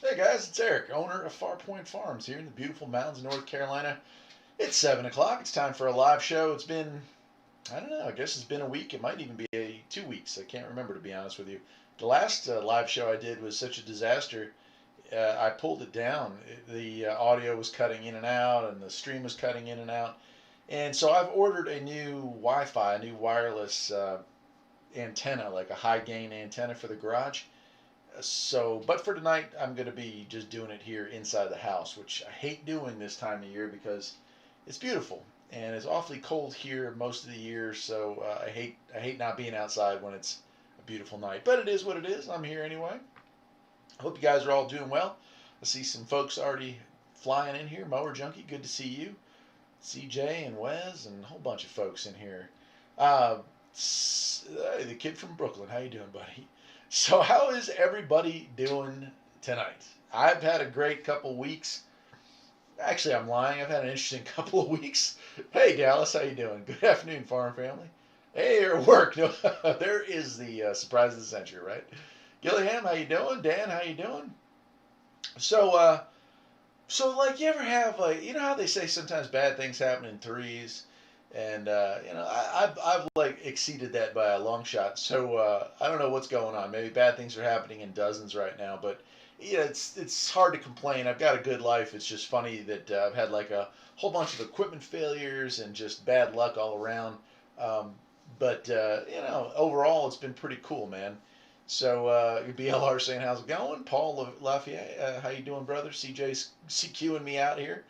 Hey guys, it's Eric, owner of Farpoint Farms here in the beautiful mountains of North Carolina. It's 7 o'clock. It's time for a live show. It's been, I don't know, I guess it's been a week. It might even be 2 weeks. I can't remember, to be honest with you. The last live show I did was such a disaster. I pulled it down. The audio was cutting in and out, and the stream was cutting in and out. And so I've ordered a new Wi Fi, a new wireless antenna, like a high gain antenna for the garage. But for tonight, I'm going to be just doing it here inside the house, which I hate doing this time of year because it's beautiful and it's awfully cold here most of the year. So I hate not being outside when it's a beautiful night. But it is what it is. I'm here anyway. I hope you guys are all doing well. I see some folks already flying in here. Mower Junkie, good to see you. CJ and Wes and a whole bunch of folks in here. Uh, hey, the kid from Brooklyn, how you doing, buddy? So how is everybody doing tonight? I've had a great couple weeks. Actually, I'm lying. I've had an interesting couple of weeks. Hey, Dallas, how you doing? Good afternoon, farm family. Hey, you're at work. No, there is the surprise of the century, right? Gilliam, how you doing? Dan, how you doing? So, like, you ever have like, you know how they say sometimes bad things happen in threes, and I've like exceeded that by a long shot. So I don't know what's going on. Maybe bad things are happening in dozens right now, but yeah, it's hard to complain. I've got a good life. It's just funny that I've had like a whole bunch of equipment failures and just bad luck all around. Um, but overall, it's been pretty cool, man. So BLR saying, how's it going? Paul Lafayette, how you doing, brother? CJ's CQing me out here.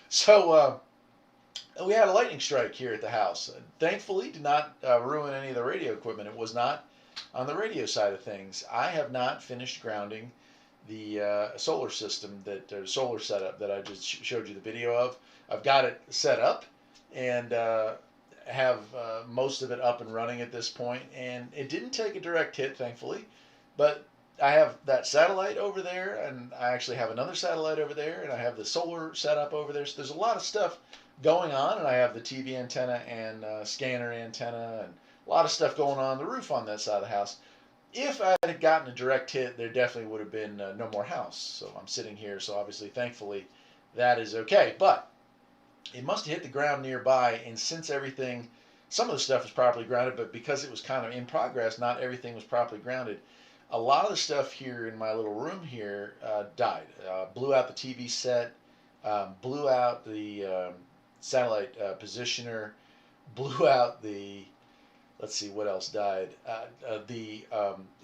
So we had a lightning strike here at the house. Thankfully, did not ruin any of the radio equipment. It was not on the radio side of things. I have not finished grounding the solar system solar setup that I just showed you the video of. I've got it set up and have most of it up and running at this point, and it didn't take a direct hit, thankfully. But I have that satellite over there, and I actually have another satellite over there, and I have the solar setup over there. So there's a lot of stuff going on, and I have the TV antenna and scanner antenna, and a lot of stuff going on the roof on that side of the house. If I had gotten a direct hit, there definitely would have been no more house. So I'm sitting here, so obviously, thankfully, that is okay. But it must have hit the ground nearby, and since everything, some of the stuff was properly grounded, but because it was kind of in progress, not everything was properly grounded. A lot of the stuff here in my little room here died. Blew out the TV set, blew out the satellite positioner, blew out the, let's see what else died. The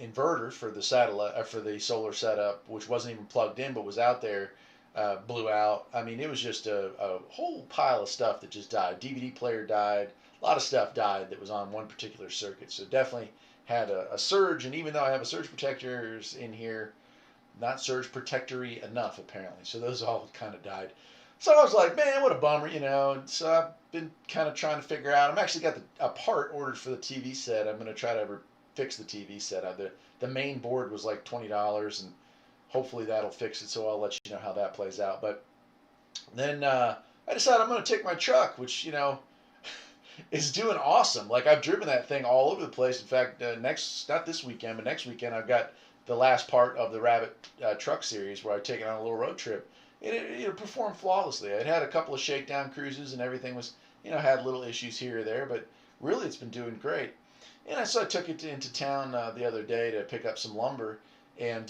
inverter for the satellite for the solar setup, which wasn't even plugged in but was out there, blew out. I mean, it was just a whole pile of stuff that just died. DVD player died. A lot of stuff died that was on one particular circuit. So definitely had a surge. And even though I have a surge protectors in here, not surge protectory enough apparently. So those all kind of died. So I was like, man, what a bummer, you know. And so I've been kind of trying to figure out. I'm actually got a part ordered for the TV set. I'm going to try to fix the TV set. The main board was like $20, and hopefully that'll fix it. So I'll let you know how that plays out. But then I decided I'm going to take my truck, which is doing awesome. Like, I've driven that thing all over the place. In fact, not this weekend, but next weekend I've got the last part of the Rabbit truck series where I take it on a little road trip. And it performed flawlessly. It had a couple of shakedown cruises and everything was, had little issues here or there, but really it's been doing great. And so I took it into town the other day to pick up some lumber, and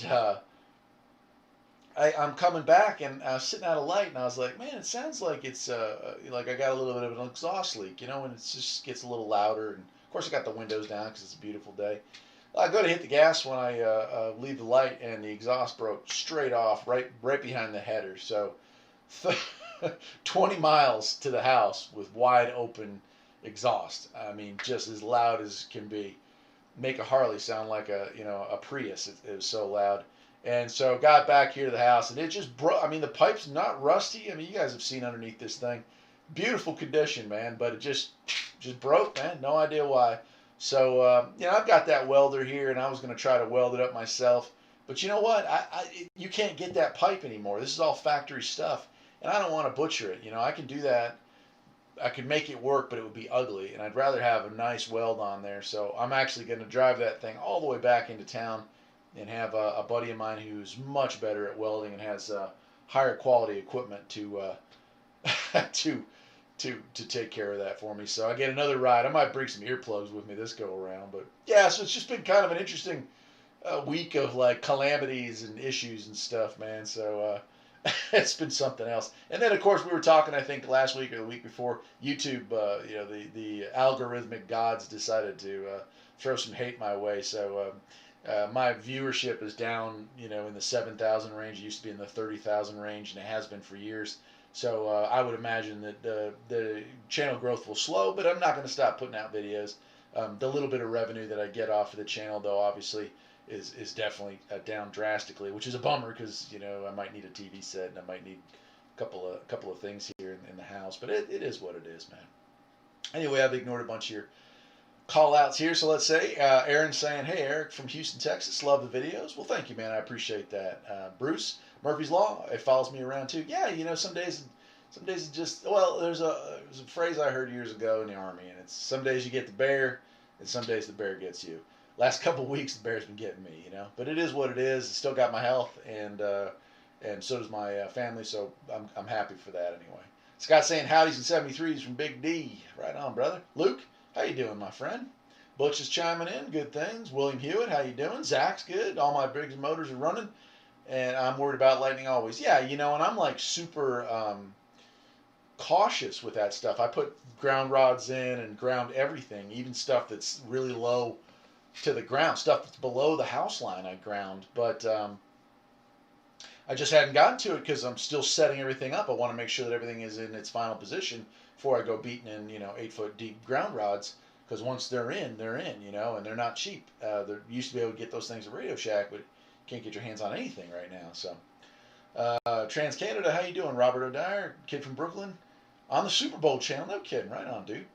I'm coming back, and I was sitting at a light, and I was like, man, it sounds like it's like I got a little bit of an exhaust leak, and it just gets a little louder. And of course, I got the windows down because it's a beautiful day. I go to hit the gas when I leave the light, and the exhaust broke straight off, right behind the header. So 20 miles to the house with wide open exhaust. I mean, just as loud as can be. Make a Harley sound like a Prius. It was so loud. And so got back here to the house, and it just broke. I mean, the pipe's not rusty. I mean, you guys have seen underneath this thing. Beautiful condition, man, but it just broke, man. No idea why. So, I've got that welder here, and I was going to try to weld it up myself. But you know what? You can't get that pipe anymore. This is all factory stuff, and I don't want to butcher it. I can do that. I could make it work, but it would be ugly, and I'd rather have a nice weld on there. So I'm actually going to drive that thing all the way back into town, and have a buddy of mine who's much better at welding and has higher quality equipment to to to take care of that for me. So I get another ride. I might bring some earplugs with me this go around, but yeah. So it's just been kind of an interesting week of like calamities and issues and stuff, man. So it's been something else. And then of course we were talking, I think last week or the week before, YouTube. The algorithmic gods decided to throw some hate my way. So. My viewership is down, in the 7,000 range. It used to be in the 30,000 range, and it has been for years. So I would imagine that the channel growth will slow, but I'm not going to stop putting out videos. The little bit of revenue that I get off of the channel, though, obviously, is definitely down drastically, which is a bummer because I might need a TV set and I might need a couple of things here in the house. But it is what it is, man. Anyway, I've ignored a bunch of your call outs here. So let's say Aaron's saying, "Hey, Eric from Houston, Texas, love the videos." Well, thank you, man. I appreciate that. Bruce, Murphy's Law, it follows me around too. Yeah, some days it just, well, there's a phrase I heard years ago in the Army, and it's some days you get the bear, and some days the bear gets you. Last couple of weeks, the bear's been getting me, but it is what it is. It's still got my health, and so does my family, so I'm happy for that anyway. Scott saying, "Howdies and 73s from Big D." Right on, brother. Luke, how you doing, my friend? Butch is chiming in. Good things. William Hewitt, how you doing? Zach's good. All my Briggs motors are running, and I'm worried about lightning always. Yeah, and I'm like super cautious with that stuff. I put ground rods in and ground everything, even stuff that's really low to the ground. Stuff that's below the house line I ground, but I just hadn't gotten to it because I'm still setting everything up. I want to make sure that everything is in its final position before I go beating in, 8-foot deep ground rods. Because once they're in, and they're not cheap. They used to be able to get those things at Radio Shack, but you can't get your hands on anything right now. So, Trans Canada, how you doing? Robert O'Dyer, kid from Brooklyn, on the Super Bowl channel. No kidding, right on, dude.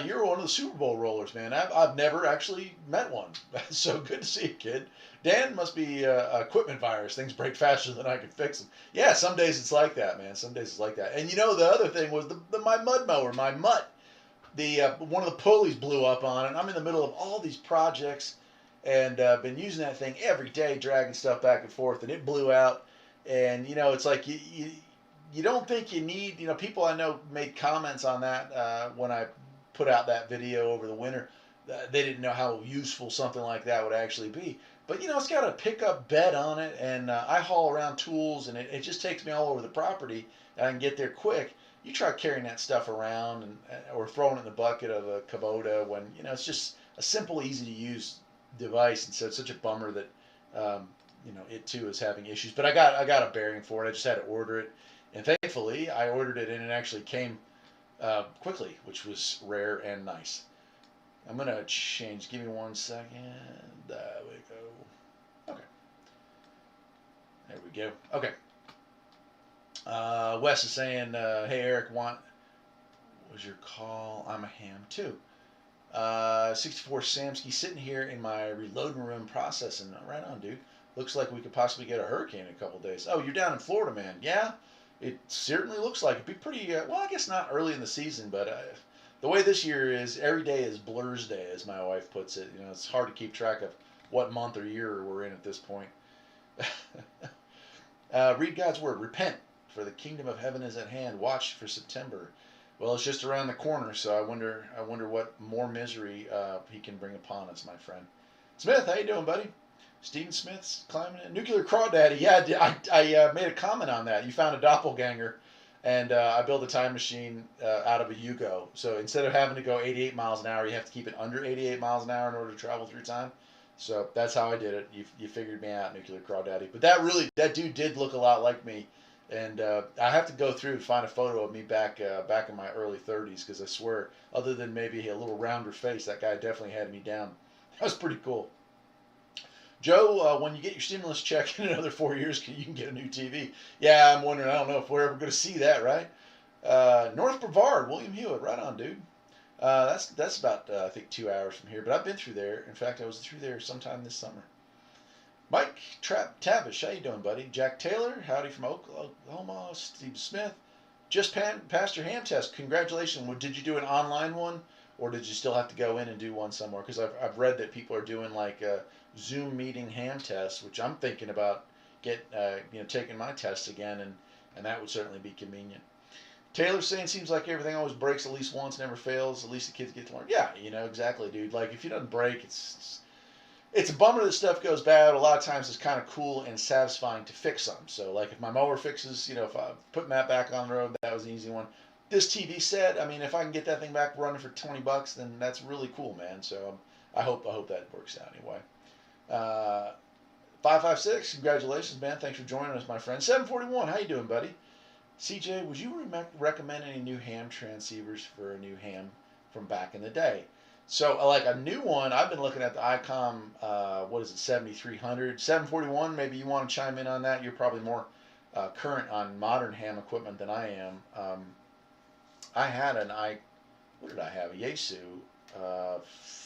You're one of the Super Bowl rollers, man. I've never actually met one. So good to see you, kid. Dan must be equipment virus. Things break faster than I can fix them. Yeah, some days it's like that, man. Some days it's like that. And the other thing was my mud mower, my mutt. One of the pulleys blew up on it. I'm in the middle of all these projects and been using that thing every day, dragging stuff back and forth, and it blew out. And it's like you don't think you need. People I know made comments on that when I put out that video over the winter. They didn't know how useful something like that would actually be. But it's got a pickup bed on it, and I haul around tools, and it just takes me all over the property, and I can get there quick. You try carrying that stuff around or throwing it in the bucket of a Kubota when it's just a simple, easy to use device, and so it's such a bummer that it too is having issues. But I got a bearing for it. I just had to order it, and thankfully I ordered it and it actually came quickly, which was rare and nice. I'm going to change. Give me 1 second. There we go. Okay. There we go. Okay. Wes is saying, "Hey, Eric, what was your call? I'm a ham, too. 64 Samsky sitting here in my reloading room processing. Right on, dude. Looks like we could possibly get a hurricane in a couple days. Oh, you're down in Florida, man. Yeah, it certainly looks like it'd be pretty, well, I guess not early in the season, but the way this year is, every day is Blur's Day, as my wife puts it. It's hard to keep track of what month or year we're in at this point. Read God's word. Repent, for the kingdom of heaven is at hand. Watch for September. Well, it's just around the corner, so I wonder what more misery he can bring upon us, my friend. Smith, how you doing, buddy? Stephen Smith's climbing in. Nuclear Crawdaddy. Yeah, I made a comment on that. You found a doppelganger, and I built a time machine out of a Yugo. So instead of having to go 88 miles an hour, you have to keep it under 88 miles an hour in order to travel through time. So that's how I did it. You figured me out, Nuclear Crawdaddy. But that dude did look a lot like me. And I have to go through and find a photo of me back in my early 30s, because I swear, other than maybe a little rounder face, that guy definitely had me down. That was pretty cool. Joe, when you get your stimulus check in another 4 years, you can get a new TV. Yeah, I'm wondering. I don't know if we're ever going to see that, right? North Brevard, William Hewitt, right on, dude. That's about I think 2 hours from here, but I've been through there. In fact, I was through there sometime this summer. Mike Tavish, how you doing, buddy? Jack Taylor, howdy from Oklahoma. Steve Smith, just passed your ham test. Congratulations. Did you do an online one or did you still have to go in and do one somewhere? Because I've read that people are doing like Zoom meeting ham tests, which I'm thinking about taking my tests again, and that would certainly be convenient. Taylor's saying seems like everything always breaks at least once, never fails. At least the kids get to learn. Yeah, exactly, dude. Like if it doesn't break, it's a bummer that stuff goes bad. A lot of times it's kind of cool and satisfying to fix them. So like if my mower fixes, if I put Matt back on the road, that was an easy one. This TV set, I mean, if I can get that thing back running for $20, then that's really cool, man. So I hope that works out anyway. 556, congratulations, man. Thanks for joining us, my friend. 741, how you doing, buddy? CJ, would you recommend any new ham transceivers for a new ham from back in the day? So, like a new one, I've been looking at the ICOM, 7300, 741. Maybe you want to chime in on that. You're probably more current on modern ham equipment than I am. I had what did I have? A Yaesu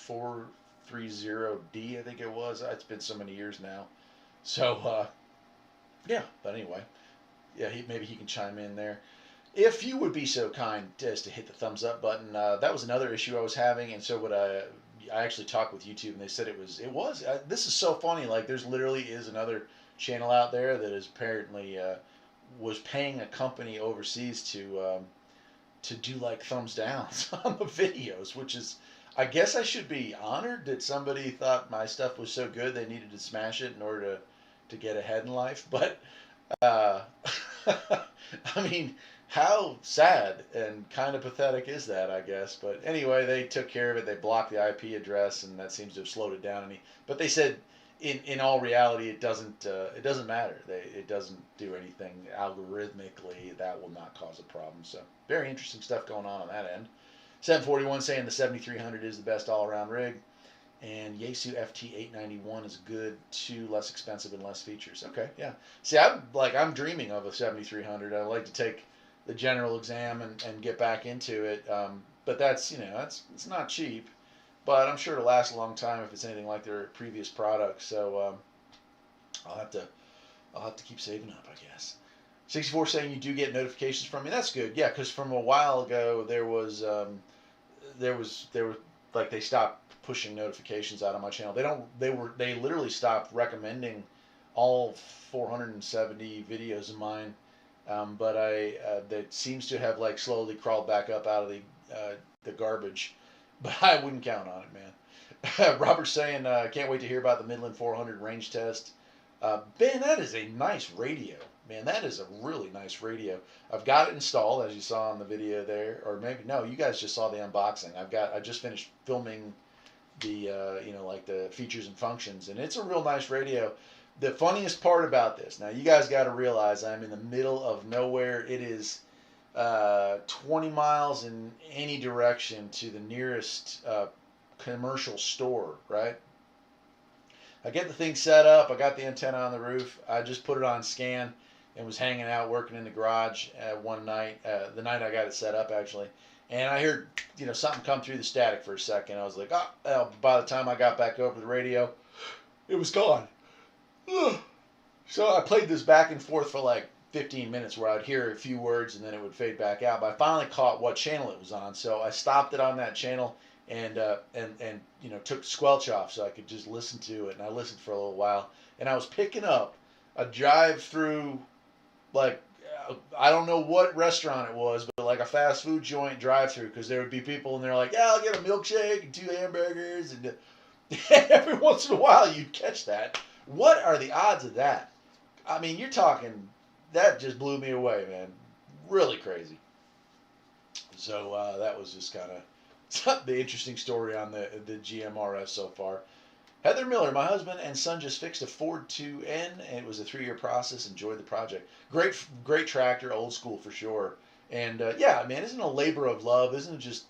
430D, I think it was. It's been so many years now. So, yeah, but anyway. Yeah, maybe he can chime in there. If you would be so kind as to hit the thumbs up button, that was another issue I was having, and so what I actually talked with YouTube, and they said it was. This is so funny. Like, there's literally is another channel out there that is apparently was paying a company overseas to do like thumbs downs on the videos, which is, I guess I should be honored that somebody thought my stuff was so good they needed to smash it in order to get ahead in life, but. I mean, how sad and kind of pathetic is that, I guess. But anyway, they took care of it. They blocked the IP address, and that seems to have slowed it down. But they said, in all reality, it doesn't matter. It doesn't do anything algorithmically that will not cause a problem. So very interesting stuff going on that end. 741 saying the 7300 is the best all-around rig. And Yaesu FT891 is good too, less expensive and less features. Okay, yeah. See, I'm dreaming of a 7300. I'd like to take the general exam and get back into it. But that's it's not cheap, but I'm sure it'll last a long time if it's anything like their previous products. So I'll have to keep saving up, I guess. 64 saying you do get notifications from me. That's good. Yeah, because from a while ago there was like they stopped pushing notifications out on my channel. They literally stopped recommending all 470 videos of mine, but that seems to have like slowly crawled back up out of the garbage, but I wouldn't count on it, man. Robert's saying can't wait to hear about the Midland 400 range test. Ben, that is a nice radio, man. That is a really nice radio. I've got it installed, as you saw in the video there, or maybe no, you guys just saw the unboxing. I just finished filming the like the features and functions, and it's a real nice radio. The funniest part about this, now you guys got to realize I'm in the middle of nowhere. It is 20 miles in any direction to the nearest commercial store, right? I get the thing set up. I got the antenna on the roof. I just put it on scan and was hanging out working in the garage one night, the night I got it set up actually. And I heard, something come through the static for a second. I was like, by the time I got back over the radio, it was gone. So I played this back and forth for like 15 minutes where I'd hear a few words and then it would fade back out. But I finally caught what channel it was on. So I stopped it on that channel and took the squelch off so I could just listen to it. And I listened for a little while. And I was picking up a drive-through, like, I don't know what restaurant it was, but like a fast food joint drive-through, because there would be people and they're like, yeah, I'll get a milkshake and 2 hamburgers, and every once in a while you'd catch that. What are the odds of that? I mean, you're talking, that just blew me away, man. Really crazy. So that was just kind of the interesting story on the GMRS so far. Heather Miller, my husband and son just fixed a Ford 2N, and it was a 3-year process. Enjoyed the project. Great tractor, old school for sure. And yeah, man, isn't it a labor of love? Isn't it just?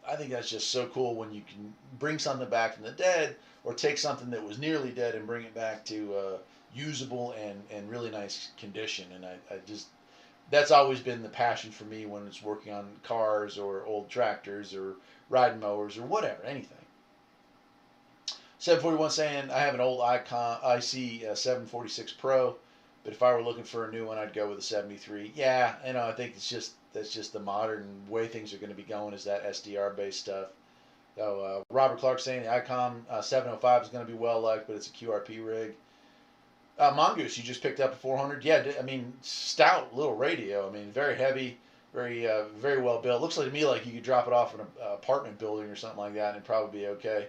I think that's just so cool when you can bring something back from the dead, or take something that was nearly dead and bring it back to usable and really nice condition. And I just, that's always been the passion for me when it's working on cars or old tractors or riding mowers or whatever, anything. 741 saying, I have an old IC 746 Pro, but if I were looking for a new one, I'd go with a 73. Yeah, I think it's just that's just the modern way things are going to be going, is that SDR based stuff. So Robert Clark saying the ICOM 705 is going to be well liked, but it's a QRP rig. Mongoose, you just picked up a 400. Yeah, I mean, stout little radio. I mean, very heavy, very well built. Looks like to me like you could drop it off in an apartment building or something like that, and it'd probably be okay.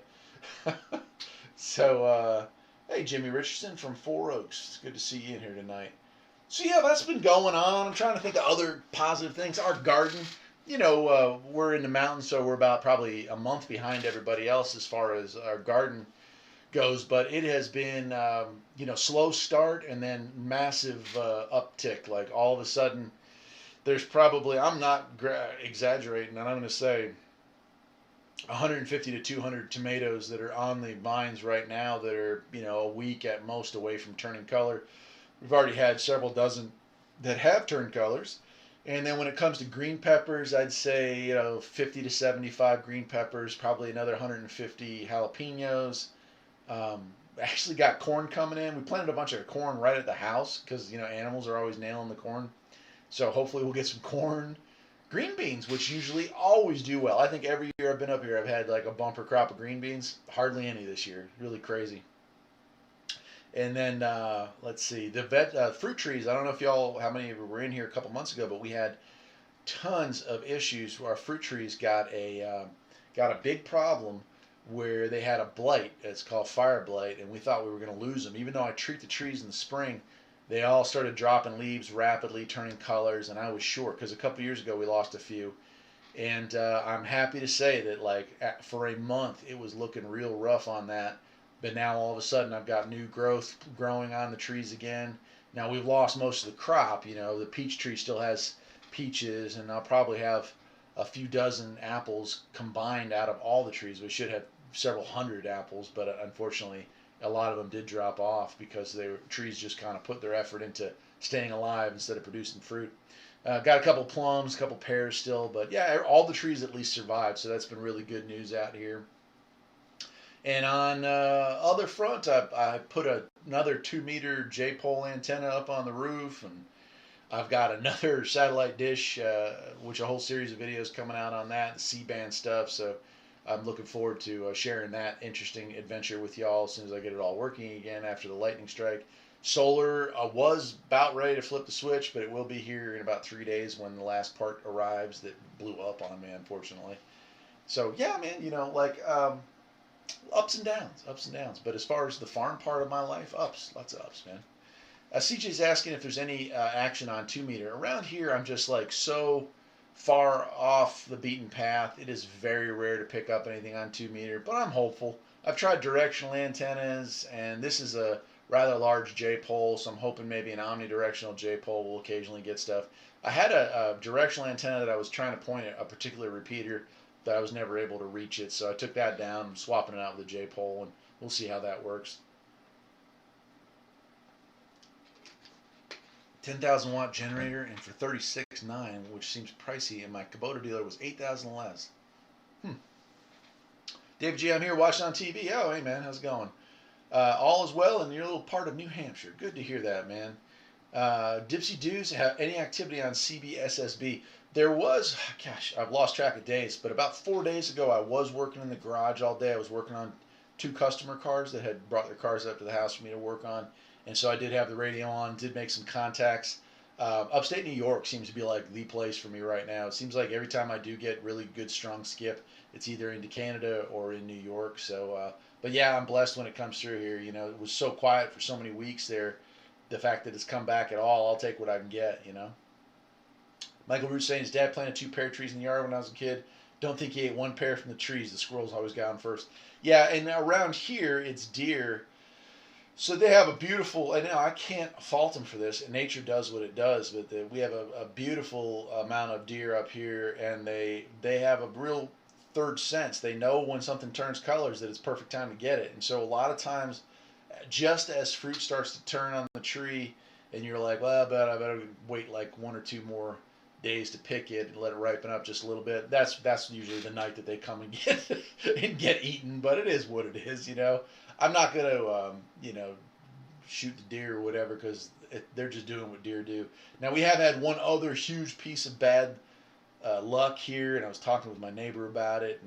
So, hey, Jimmy Richardson from Four Oaks. It's good to see you in here tonight. So yeah, that's been going on. I'm trying to think of other positive things. Our garden, we're in the mountains, so we're about probably a month behind everybody else as far as our garden goes. But it has been, slow start and then massive uptick. Like all of a sudden, there's probably, I'm not exaggerating, and I'm going to say 150 to 200 tomatoes that are on the vines right now that are, a week at most away from turning color. We've already had several dozen that have turned colors. And then when it comes to green peppers, I'd say, 50 to 75 green peppers, probably another 150 jalapenos. Actually got corn coming in. We planted a bunch of corn right at the house because, animals are always nailing the corn. So hopefully we'll get some corn. Green beans, which usually always do well. I think every year I've been up here, I've had like a bumper crop of green beans. Hardly any this year. Really crazy. And then, let's see, the fruit trees. I don't know if how many of you were in here a couple months ago, but we had tons of issues where our fruit trees got a big problem where they had a blight. It's called fire blight, and we thought we were going to lose them. Even though I treat the trees in the spring, they all started dropping leaves rapidly, turning colors, and I was short because a couple years ago we lost a few. And I'm happy to say that for a month it was looking real rough on that. But now all of a sudden I've got new growth growing on the trees again. Now we've lost most of the crop. The peach tree still has peaches, and I'll probably have a few dozen apples combined out of all the trees. We should have several hundred apples, but unfortunately a lot of them did drop off because the trees just kind of put their effort into staying alive instead of producing fruit. Got a couple plums, a couple pears still, but yeah, all the trees at least survived, so that's been really good news out here. And on other front, I put another 2-meter J-pole antenna up on the roof, and I've got another satellite dish, which a whole series of videos coming out on that, C-band stuff. So I'm looking forward to sharing that interesting adventure with y'all as soon as I get it all working again after the lightning strike. Solar was about ready to flip the switch, but it will be here in about 3 days when the last part arrives that blew up on me, unfortunately. So yeah, man, ups and downs. But as far as the farm part of my life, ups, lots of ups, man. CJ's asking if there's any action on 2-meter. Around here, I'm just so far off the beaten path. It is very rare to pick up anything on 2-meter, but I'm hopeful. I've tried directional antennas, and this is a rather large J-pole, so I'm hoping maybe an omnidirectional J-pole will occasionally get stuff. I had a directional antenna that I was trying to point at a particular repeater, but I was never able to reach it, so I took that down. I'm swapping it out with a J-pole, and we'll see how that works. 10,000 watt generator, and for $36,900, which seems pricey, and my Kubota dealer was $8,000 less. Dave G, I'm here watching on TV. Oh, hey man, how's it going? All is well in your little part of New Hampshire. Good to hear that, man. Dipsy Doos, have any activity on CBSSB? There was, gosh, I've lost track of days, but about 4 days ago, I was working in the garage all day. I was working on 2 customer cars that had brought their cars up to the house for me to work on. And so I did have the radio on, did make some contacts. Upstate New York seems to be like the place for me right now. It seems like every time I do get really good, strong skip, it's either into Canada or in New York. So, but yeah, I'm blessed when it comes through here. It was so quiet for so many weeks there. The fact that it's come back at all, I'll take what I can get, Michael Root saying his dad planted 2 pear trees in the yard when I was a kid. Don't think he ate 1 pear from the trees. The squirrels always got them first. Yeah, and around here, it's deer. So they have a beautiful, and I can't fault them for this. Nature does what it does, but we have a beautiful amount of deer up here, and they have a real third sense. They know when something turns colors that it's perfect time to get it. And so a lot of times, just as fruit starts to turn on the tree, and you're like, well, I better wait like 1 or 2 more days to pick it and let it ripen up just a little bit. That's usually the night that they come and get eaten. But it is what it is, I'm not going to, shoot the deer or whatever because they're just doing what deer do. Now, we have had one other huge piece of bad luck here, and I was talking with my neighbor about it,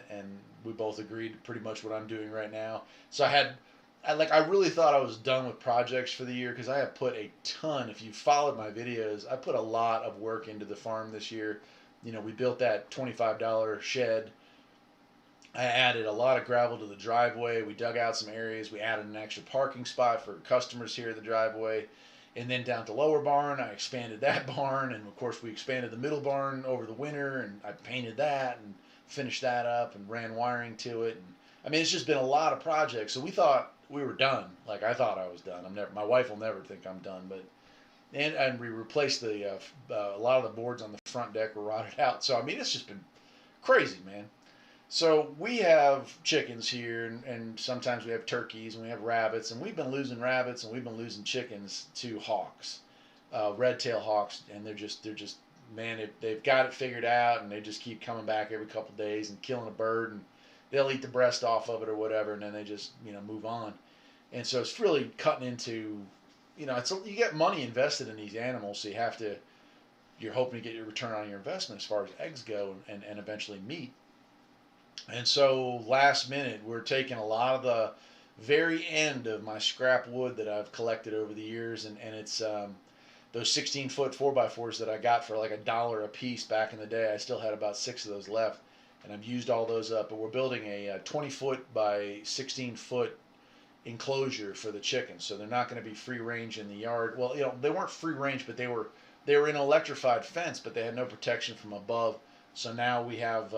and we both agreed pretty much what I'm doing right now. So I really thought I was done with projects for the year because I have put a ton. If you followed my videos, I put a lot of work into the farm this year. We built that $25 shed. I added a lot of gravel to the driveway. We dug out some areas. We added an extra parking spot for customers here at the driveway. And then down to lower barn, I expanded that barn. And of course, we expanded the middle barn over the winter. And I painted that and finished that up and ran wiring to it. And I mean, it's just been a lot of projects. So we thought we were done. Like I thought I was done. My wife will never think I'm done. And we replaced a lot of the boards on the front deck were rotted out. So I mean, it's just been crazy, man. So we have chickens here, and sometimes we have turkeys, and we have rabbits, and we've been losing rabbits, and we've been losing chickens to hawks, red-tailed hawks, and they're just man, they've got it figured out, and they just keep coming back every couple of days and killing a bird, and they'll eat the breast off of it or whatever, and then they just move on, and so it's really cutting into, you get money invested in these animals, so you're hoping to get your return on your investment as far as eggs go, and eventually meat. And so last minute, we're taking a lot of the very end of my scrap wood that I've collected over the years, and it's those 16-foot 4x4s that I got for like $1 a piece back in the day. I still had about 6 of those left, and I've used all those up. But we're building a 20-foot by 16-foot enclosure for the chickens, so they're not going to be free range in the yard. Well, they weren't free range, but they were in an electrified fence, but they had no protection from above. So now we have.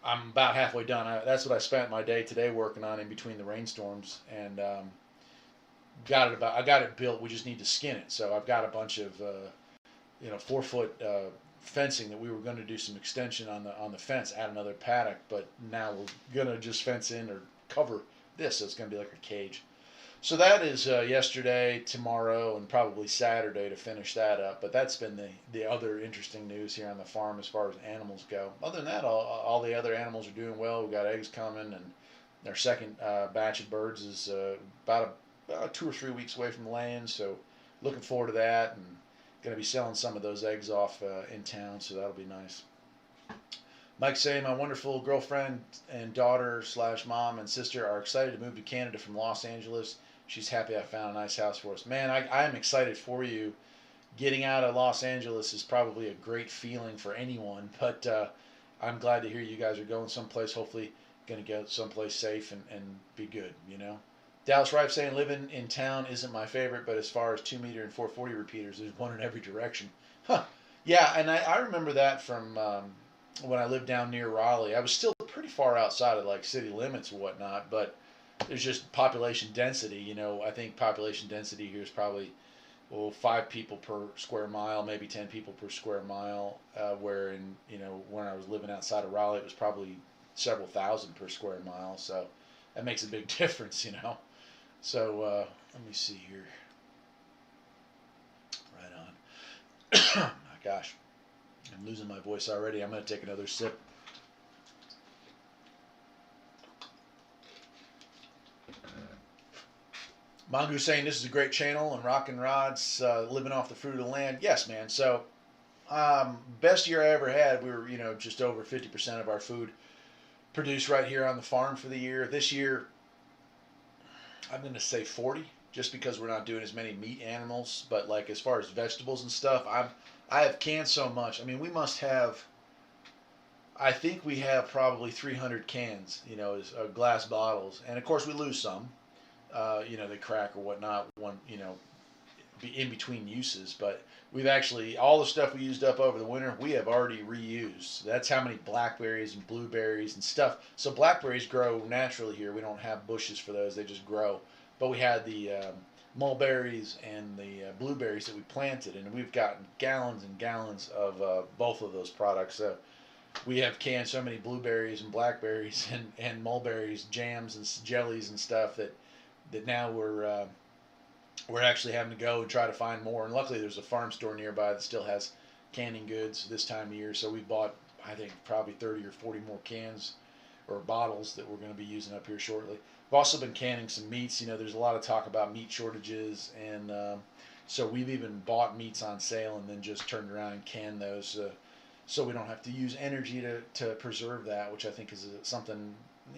I'm about halfway done. That's what I spent my day today working on in between the rainstorms, and I got it built. We just need to skin it. So I've got a bunch of 4-foot fencing that we were going to do some extension on the fence, add another paddock, but now we're going to just fence in or cover this. So it's going to be like a cage. So that is yesterday, tomorrow, and probably Saturday to finish that up. But that's been the other interesting news here on the farm as far as animals go. Other than that, all the other animals are doing well. We've got eggs coming, and our second batch of birds is about 2 or 3 weeks away from laying. So looking forward to that, and going to be selling some of those eggs off in town. So that'll be nice. Mike saying, my wonderful girlfriend and daughter / mom and sister are excited to move to Canada from Los Angeles. She's happy I found a nice house for us. Man, I am excited for you. Getting out of Los Angeles is probably a great feeling for anyone, but I'm glad to hear you guys are going someplace, hopefully going to go someplace safe and be good, Dallas Ripe saying, living in town isn't my favorite, but as far as 2-meter and 440 repeaters, there's one in every direction. Huh. Yeah, and I remember that from when I lived down near Raleigh. I was still pretty far outside of like city limits and whatnot, but there's just population density. I think population density here is probably 5 people per square mile, maybe 10 people per square mile. Where when I was living outside of Raleigh, it was probably several thousand per square mile. So that makes a big difference, So let me see here. Right on. My gosh, I'm losing my voice already. I'm going to take another sip. Mongoose saying this is a great channel and rockin' rods, living off the fruit of the land. Yes, man. So, best year I ever had. We were, just over 50% of our food produced right here on the farm for the year. This year, I'm going to say 40, just because we're not doing as many meat animals. But like as far as vegetables and stuff, I have canned so much. I mean, we must have. I think we have probably 300 cans, glass bottles, and of course we lose some. They crack or whatnot, in between uses. But we've actually, all the stuff we used up over the winter, we have already reused. That's how many blackberries and blueberries and stuff. So blackberries grow naturally here. We don't have bushes for those. They just grow. But we had the mulberries and the blueberries that we planted, and we've gotten gallons and gallons of both of those products. So we have canned so many blueberries and blackberries and mulberries, jams and jellies and stuff that now we're actually having to go and try to find more. And luckily there's a farm store nearby that still has canning goods this time of year. So we bought, I think, probably 30 or 40 more cans or bottles that we're going to be using up here shortly. We've also been canning some meats. There's a lot of talk about meat shortages. And so we've even bought meats on sale and then just turned around and canned those. so we don't have to use energy to preserve that, which I think is something,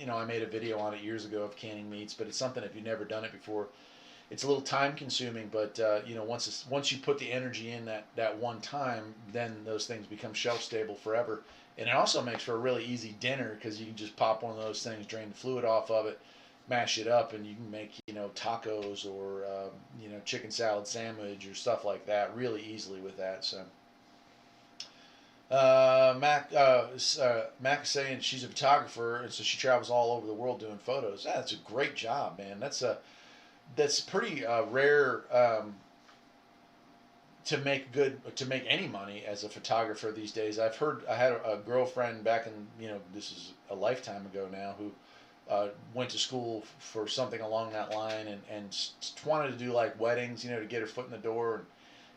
I made a video on it years ago of canning meats, but it's something if you've never done it before, it's a little time consuming, but once you put the energy in that one time, then those things become shelf stable forever. And it also makes for a really easy dinner because you can just pop one of those things, drain the fluid off of it, mash it up, and you can make tacos or chicken salad sandwich or stuff like that really easily with that. So Mac is saying she's a photographer, and so she travels all over the world doing photos. That's a great job, man. That's pretty rare to make any money as a photographer these days. I had a girlfriend back in, this is a lifetime ago now, who went to school for something along that line and wanted to do like weddings, to get her foot in the door.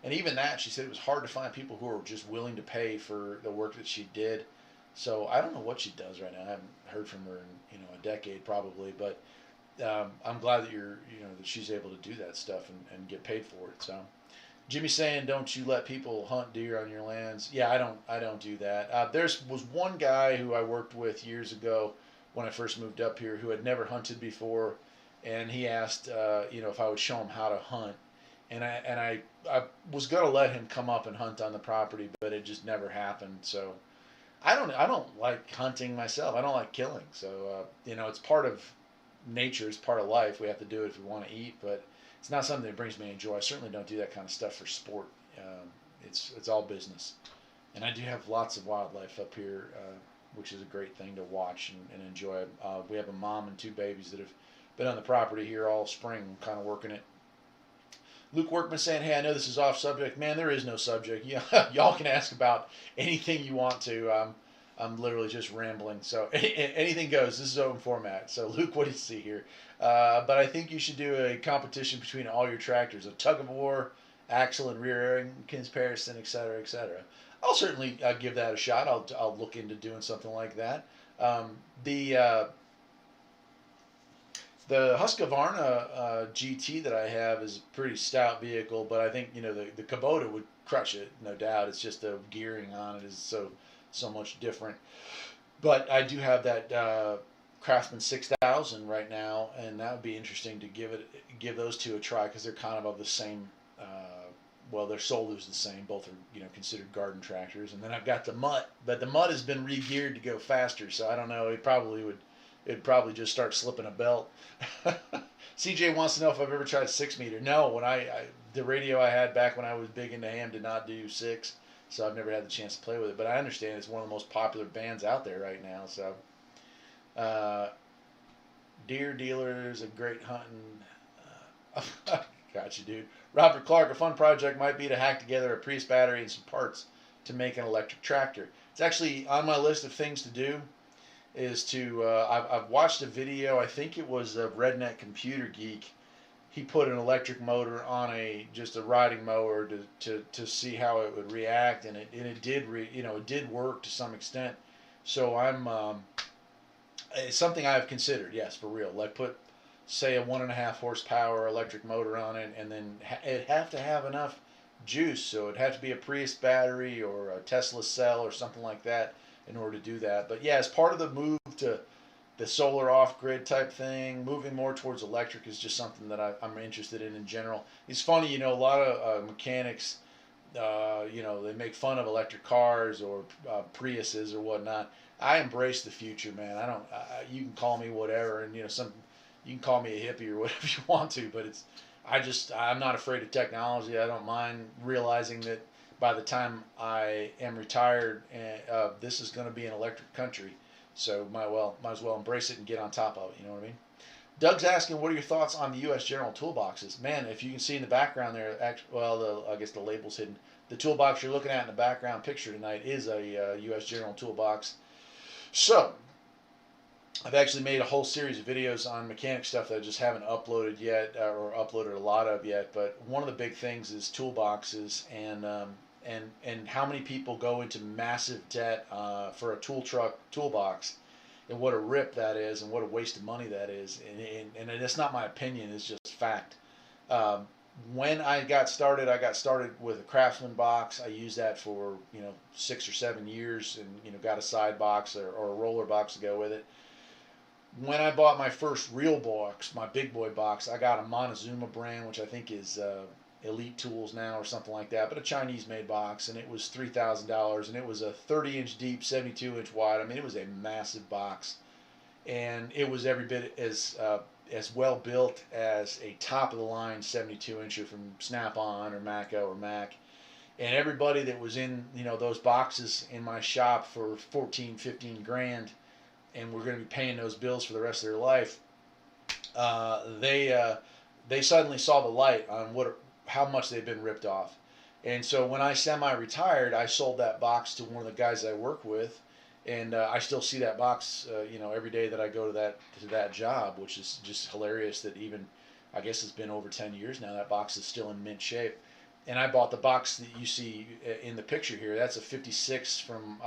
And even that, she said it was hard to find people who were just willing to pay for the work that she did. So I don't know what she does right now. I haven't heard from her in, a decade probably, but I'm glad that that she's able to do that stuff and get paid for it. So Jimmy's saying, don't you let people hunt deer on your lands? Yeah, I don't do that. Was one guy who I worked with years ago when I first moved up here who had never hunted before, and he asked, if I would show him how to hunt, and I was gonna let him come up and hunt on the property, but it just never happened. So I don't like hunting myself. I don't like killing. So it's part of nature. It's part of life. We have to do it if we want to eat, but it's not something that brings me joy. I certainly don't do that kind of stuff for sport. It's all business. And I do have lots of wildlife up here, which is a great thing to watch and enjoy. We have a mom and two babies that have been on the property here all spring, kind of working it. Luke Workman saying, hey, I know this is off subject. Man, there is no subject. Y'all can ask about anything you want to. I'm literally just rambling. So anything goes. This is open format. So Luke, what do you see here? But I think you should do a competition between all your tractors, a tug of war, axle and rear end comparison, et cetera, et cetera. I'll certainly give that a shot. I'll look into doing something like that. The Husqvarna GT that I have is a pretty stout vehicle, but I think the Kubota would crush it, no doubt. It's just the gearing on it is so much different. But I do have that Craftsman 6000 right now, and that would be interesting to give those two a try because they're kind of the same. Their sold as the same. Both are considered garden tractors. And then I've got the Mutt, but the Mutt has been re-geared to go faster, so I don't know. It'd probably just start slipping a belt. CJ wants to know if I've ever tried 6-meter. No, when the radio I had back when I was big into ham did not do 6, so I've never had the chance to play with it. But I understand it's one of the most popular bands out there right now. So, deer dealers, a great hunting. Gotcha, dude. Robert Clark, a fun project might be to hack together a Prius battery and some parts to make an electric tractor. It's actually on my list of things to do. I've watched a video. I think it was a Redneck Computer Geek. He put an electric motor on just a riding mower to see how it would react, and it did work to some extent. So it's something I've considered. Yes, for real. Like put say a 1.5 horsepower electric motor on it, and then it'd have to have enough juice. So it'd have to be a Prius battery or a Tesla cell or something like that in order to do that. But yeah, as part of the move to the solar off-grid type thing, moving more towards electric is just something that I'm interested in general. It's funny, a lot of mechanics, they make fun of electric cars or Priuses or whatnot. I embrace the future, man. You can call me whatever, and you can call me a hippie or whatever you want to, but I'm not afraid of technology. I don't mind realizing that by the time I am retired, this is going to be an electric country. So might as well embrace it and get on top of it. You know what I mean? Doug's asking, what are your thoughts on the U.S. General toolboxes? Man, if you can see in the background there, I guess the label's hidden. The toolbox you're looking at in the background picture tonight is a U.S. General toolbox. So I've actually made a whole series of videos on mechanic stuff that I just haven't uploaded yet, or uploaded a lot of yet. But one of the big things is toolboxes, and how many people go into massive debt for a toolbox, and what a rip that is, and what a waste of money that is. And it's not my opinion; it's just fact. When I got started with a Craftsman box. I used that for 6 or 7 years, and got a side box or a roller box to go with it. When I bought my first real box, my big boy box, I got a Montezuma brand, which I think is Elite Tools now or something like that, but a Chinese made box, and it was $3,000, and it was a 30-inch deep, 72-inch wide. I mean, it was a massive box, and it was every bit as well built as a top of the line 72-incher from Snap-on or Mako or Mac. And everybody that was in those boxes in my shop for 14, 15 grand, and we're going to be paying those bills for the rest of their life, they suddenly saw the light on how much they've been ripped off. And so when I semi-retired, I sold that box to one of the guys I work with, and I still see that box, every day that I go to that job, which is just hilarious that even, I guess it's been over 10 years now, that box is still in mint shape. And I bought the box that you see in the picture here. That's a 56 from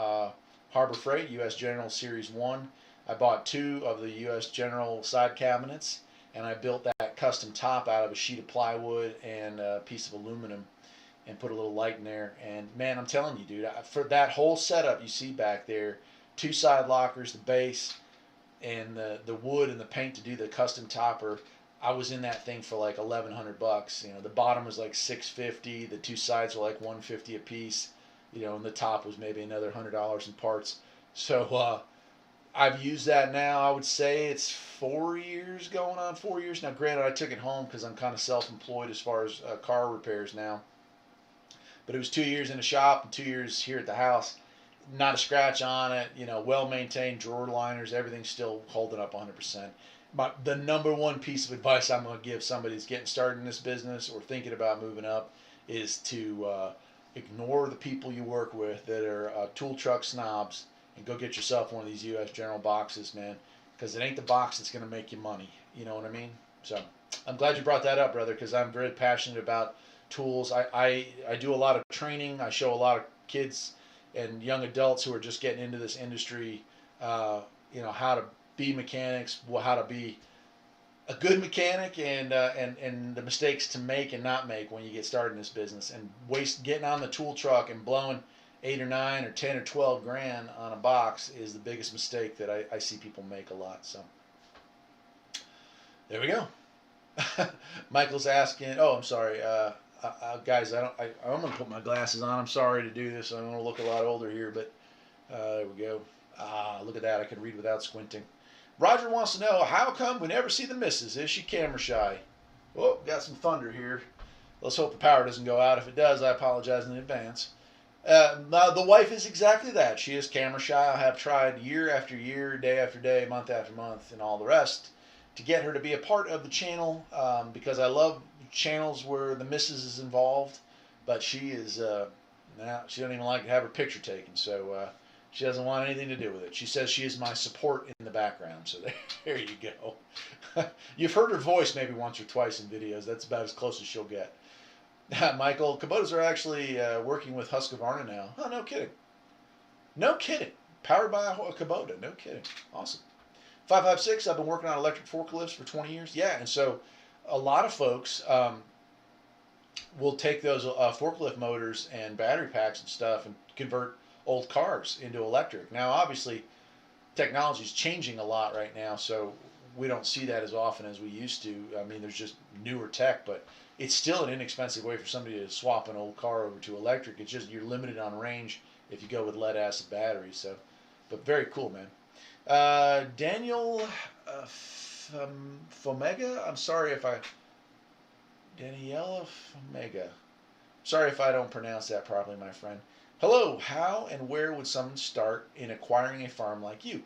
Harbor Freight, U.S. General Series 1. I bought 2 of the U.S. General side cabinets, and I built that custom top out of a sheet of plywood and a piece of aluminum and put a little light in there. And man, I'm telling you, dude, for that whole setup you see back there, 2 side lockers, the base, and the wood and the paint to do the custom topper, I was in that thing for like $1,100. The bottom was like $650. The 2 sides were like $150 a piece. And the top was maybe another $100 in parts. So I've used that now. I would say it's 4 years, going on 4 years now. Granted, I took it home because I'm kind of self-employed as far as car repairs now. But it was 2 years in the shop and 2 years here at the house. Not a scratch on it. Well maintained, drawer liners, everything's still holding up 100%. The number one piece of advice I'm going to give somebody who's getting started in this business or thinking about moving up is to ignore the people you work with that are tool truck snobs, and go get yourself one of these U.S. General boxes, man, because it ain't the box that's going to make you money. You know what I mean? So I'm glad you brought that up, brother, because I'm very passionate about tools. I do a lot of training. I show a lot of kids and young adults who are just getting into this industry, how to be mechanics, how to be a good mechanic, and the mistakes to make and not make when you get started in this business. And getting on the tool truck and blowing 8 or 9 or 10 or 12 grand on a box is the biggest mistake that I see people make a lot. So there we go. Michael's asking. Oh, I'm sorry, guys. I'm gonna put my glasses on. I'm sorry to do this. I'm gonna look a lot older here, but there we go. Look at that. I can read without squinting. Roger wants to know, how come we never see the missus? Is she camera shy? Oh, got some thunder here. Let's hope the power doesn't go out. If it does, I apologize in advance. The wife is exactly that. She is camera shy. I have tried year after year, day after day, month after month, and all the rest to get her to be a part of the channel, because I love channels where the missus is involved, but she is, she doesn't even like to have her picture taken, so she doesn't want anything to do with it. She says she is my support in the background, so there you go. You've heard her voice maybe once or twice in videos. That's about as close as she'll get. Michael, Kubotas are actually working with Husqvarna now. Oh, no kidding. No kidding. Powered by a Kubota. No kidding. Awesome. 556, I've been working on electric forklifts for 20 years. Yeah, and so a lot of folks will take those forklift motors and battery packs and stuff and convert old cars into electric. Now, obviously, technology is changing a lot right now, so we don't see that as often as we used to. I mean, there's just newer tech, but it's still an inexpensive way for somebody to swap an old car over to electric. It's just you're limited on range if you go with lead acid batteries. So, but very cool, man. Daniel Fomega. I'm sorry if I Daniela Fomega. Sorry if I don't pronounce that properly, my friend. Hello. How and where would someone start in acquiring a farm like you?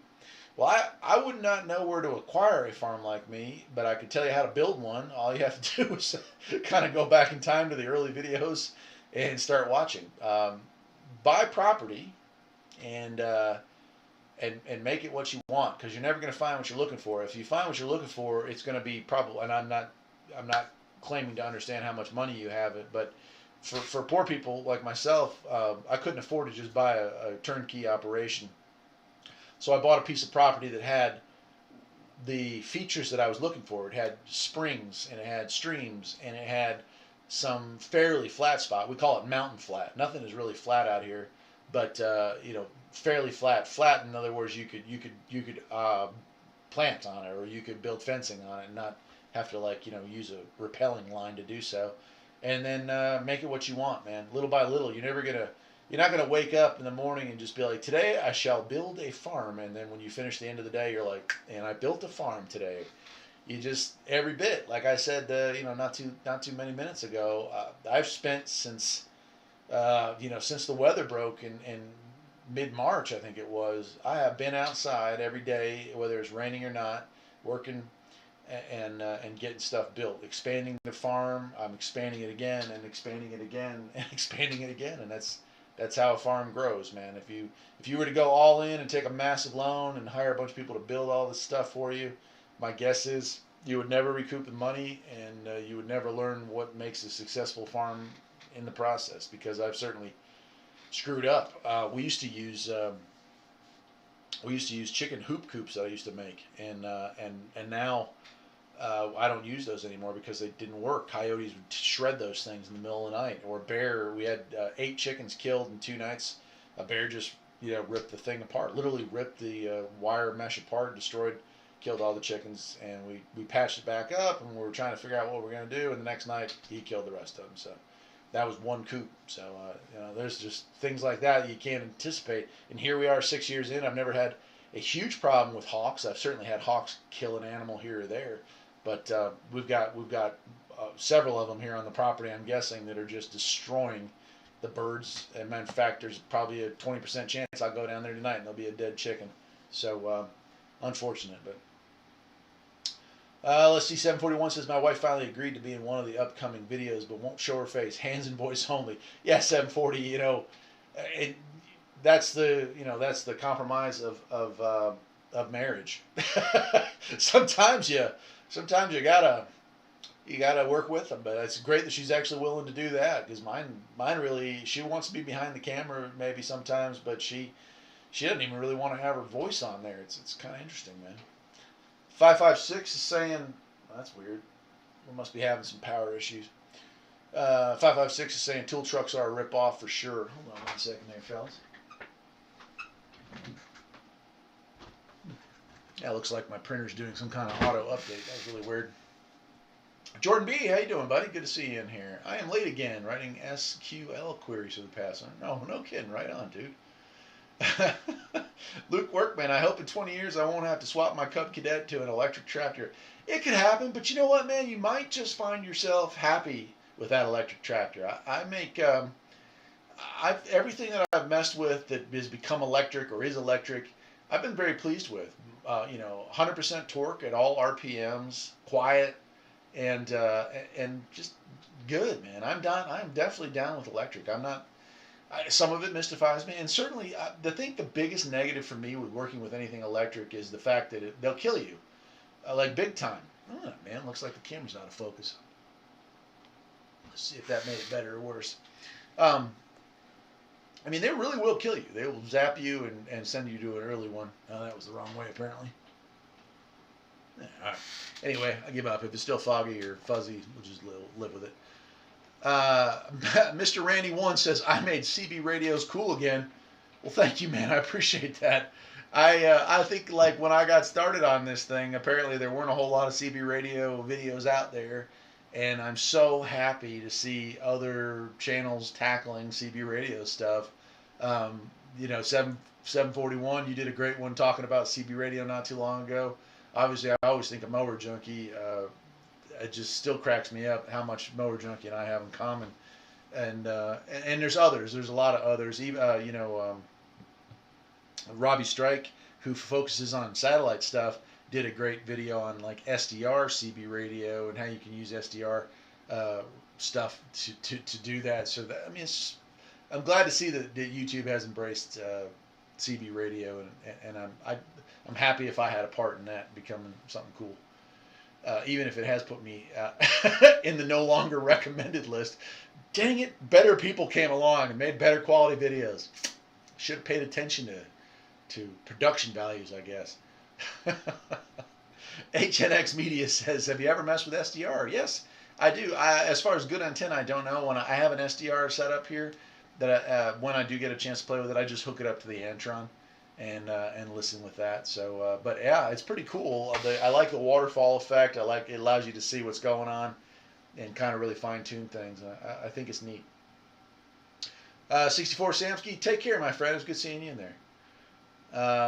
Well, I would not know where to acquire a farm like me, but I could tell you how to build one. All you have to do is kind of go back in time to the early videos and start watching. Buy property and make it what you want, because you're never going to find what you're looking for. If you find what you're looking for, it's going to be probably. And I'm not claiming to understand how much money you have, but for poor people like myself, I couldn't afford to just buy a turnkey operation. So I bought a piece of property that had the features that I was looking for. It had springs, and it had streams, and it had some fairly flat spot. We call it mountain flat. Nothing is really flat out here, but fairly flat. Flat, in other words, you could plant on it, or you could build fencing on it, and not have to use a rappelling line to do so, and then make it what you want, man. Little by little. You're not gonna wake up in the morning and just be like, today I shall build a farm, and then when you finish the end of the day, you're like, and I built a farm today. You just every bit, like I said, not too many minutes ago, I've spent since the weather broke in mid-March, I think it was. I have been outside every day, whether it's raining or not, working and getting stuff built, expanding the farm. I'm expanding it again and expanding it again and expanding it again, and that's how a farm grows, man. If you were to go all in and take a massive loan and hire a bunch of people to build all this stuff for you, my guess is you would never recoup the money, and you would never learn what makes a successful farm in the process, because I've certainly screwed up. We used to use chicken hoop coops that I used to make, and now I don't use those anymore because they didn't work. Coyotes would shred those things in the middle of the night, or a bear. We had 8 chickens killed in 2 nights. A bear just ripped the thing apart, literally ripped the wire mesh apart, destroyed, killed all the chickens, and we patched it back up, and we were trying to figure out what we're going to do, and the next night he killed the rest of them. So that was one coop. So there's just things like that you can't anticipate. And here we are 6 years in. I've never had a huge problem with hawks. I've certainly had hawks kill an animal here or there, but we've got several of them here on the property, I'm guessing, that are just destroying the birds. And in fact, there's probably a 20% chance I'll go down there tonight and there'll be a dead chicken. So unfortunate, but let's see. 741 says, my wife finally agreed to be in one of the upcoming videos, but won't show her face. Hands and voice only. Yeah, 740. That's the compromise of marriage. sometimes you gotta work with them, but it's great that she's actually willing to do that, because mine really, she wants to be behind the camera maybe sometimes, but she doesn't even really want to have her voice on there. It's kind of interesting, man. 556 is saying, well, that's weird. We must be having some power issues. 556 is saying tool trucks are a rip-off for sure. Hold on 1 second there, fellas. That looks like my printer's doing some kind of auto update. That was really weird. Jordan B, how you doing, buddy? Good to see you in here. I am late again, writing SQL queries for the past one. No kidding. Right on, dude. Luke Workman, I hope in 20 years I won't have to swap my Cub Cadet to an electric tractor. It could happen, but you know what, man? You might just find yourself happy with that electric tractor. I make everything that I've messed with that has become electric or is electric, I've been very pleased with. 100% torque at all RPMs, quiet, and just good, man. I'm definitely down with electric. I'm not. Some of it mystifies me, and certainly I think the biggest negative for me with working with anything electric is the fact that they'll kill you, like big time. Oh, man, looks like the camera's out of focus. Let's see if that made it better or worse. I mean, they really will kill you. They will zap you and send you to an early one. Oh, that was the wrong way, apparently. Yeah, all right. Anyway, I give up. If it's still foggy or fuzzy, we'll just live with it. Mr. Randy 1 says, I made CB radios cool again. Well, thank you, man. I appreciate that. I think, like, when I got started on this thing, apparently there weren't a whole lot of CB radio videos out there, and I'm so happy to see other channels tackling CB radio stuff. 741, you did a great one talking about CB radio not too long ago. Obviously, I always think of Mower Junkie. It just still cracks me up how much Mower Junkie and I have in common, and there's others. There's a lot of others. Even Robbie Strike, who focuses on satellite stuff, did a great video on like SDR CB radio and how you can use SDR stuff to do that. So that, I mean, I'm glad to see that YouTube has embraced CB radio, and I'm happy if I had a part in that becoming something cool. Even if it has put me in the no longer recommended list. Dang it, better people came along and made better quality videos. Should have paid attention to production values, I guess. HNX Media says, have you ever messed with SDR? Yes, I do. As far as good antenna, I don't know. When I have an SDR set up here, that when I do get a chance to play with it, I just hook it up to the Antron and listen with that. So, but yeah, it's pretty cool. I like the waterfall effect. I like it allows you to see what's going on and kind of really fine tune things. I think it's neat. 64 Samsky, take care, my friend. It was good seeing you in there.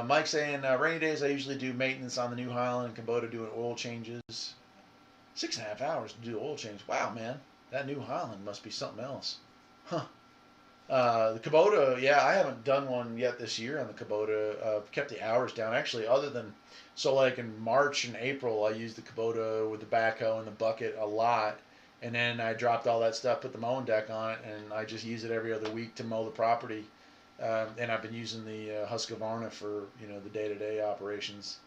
Mike saying, rainy days I usually do maintenance on the New Holland and Kubota doing oil changes. 6.5 hours to do oil change. Wow, man. That New Holland must be something else. Huh. The Kubota, yeah, I haven't done one yet this year on the Kubota. Kept the hours down. Actually, other than, so like in March and April, I used the Kubota with the backhoe and the bucket a lot. And then I dropped all that stuff, put the mowing deck on it, and I just use it every other week to mow the property. And I've been using the Husqvarna for, the day-to-day operations.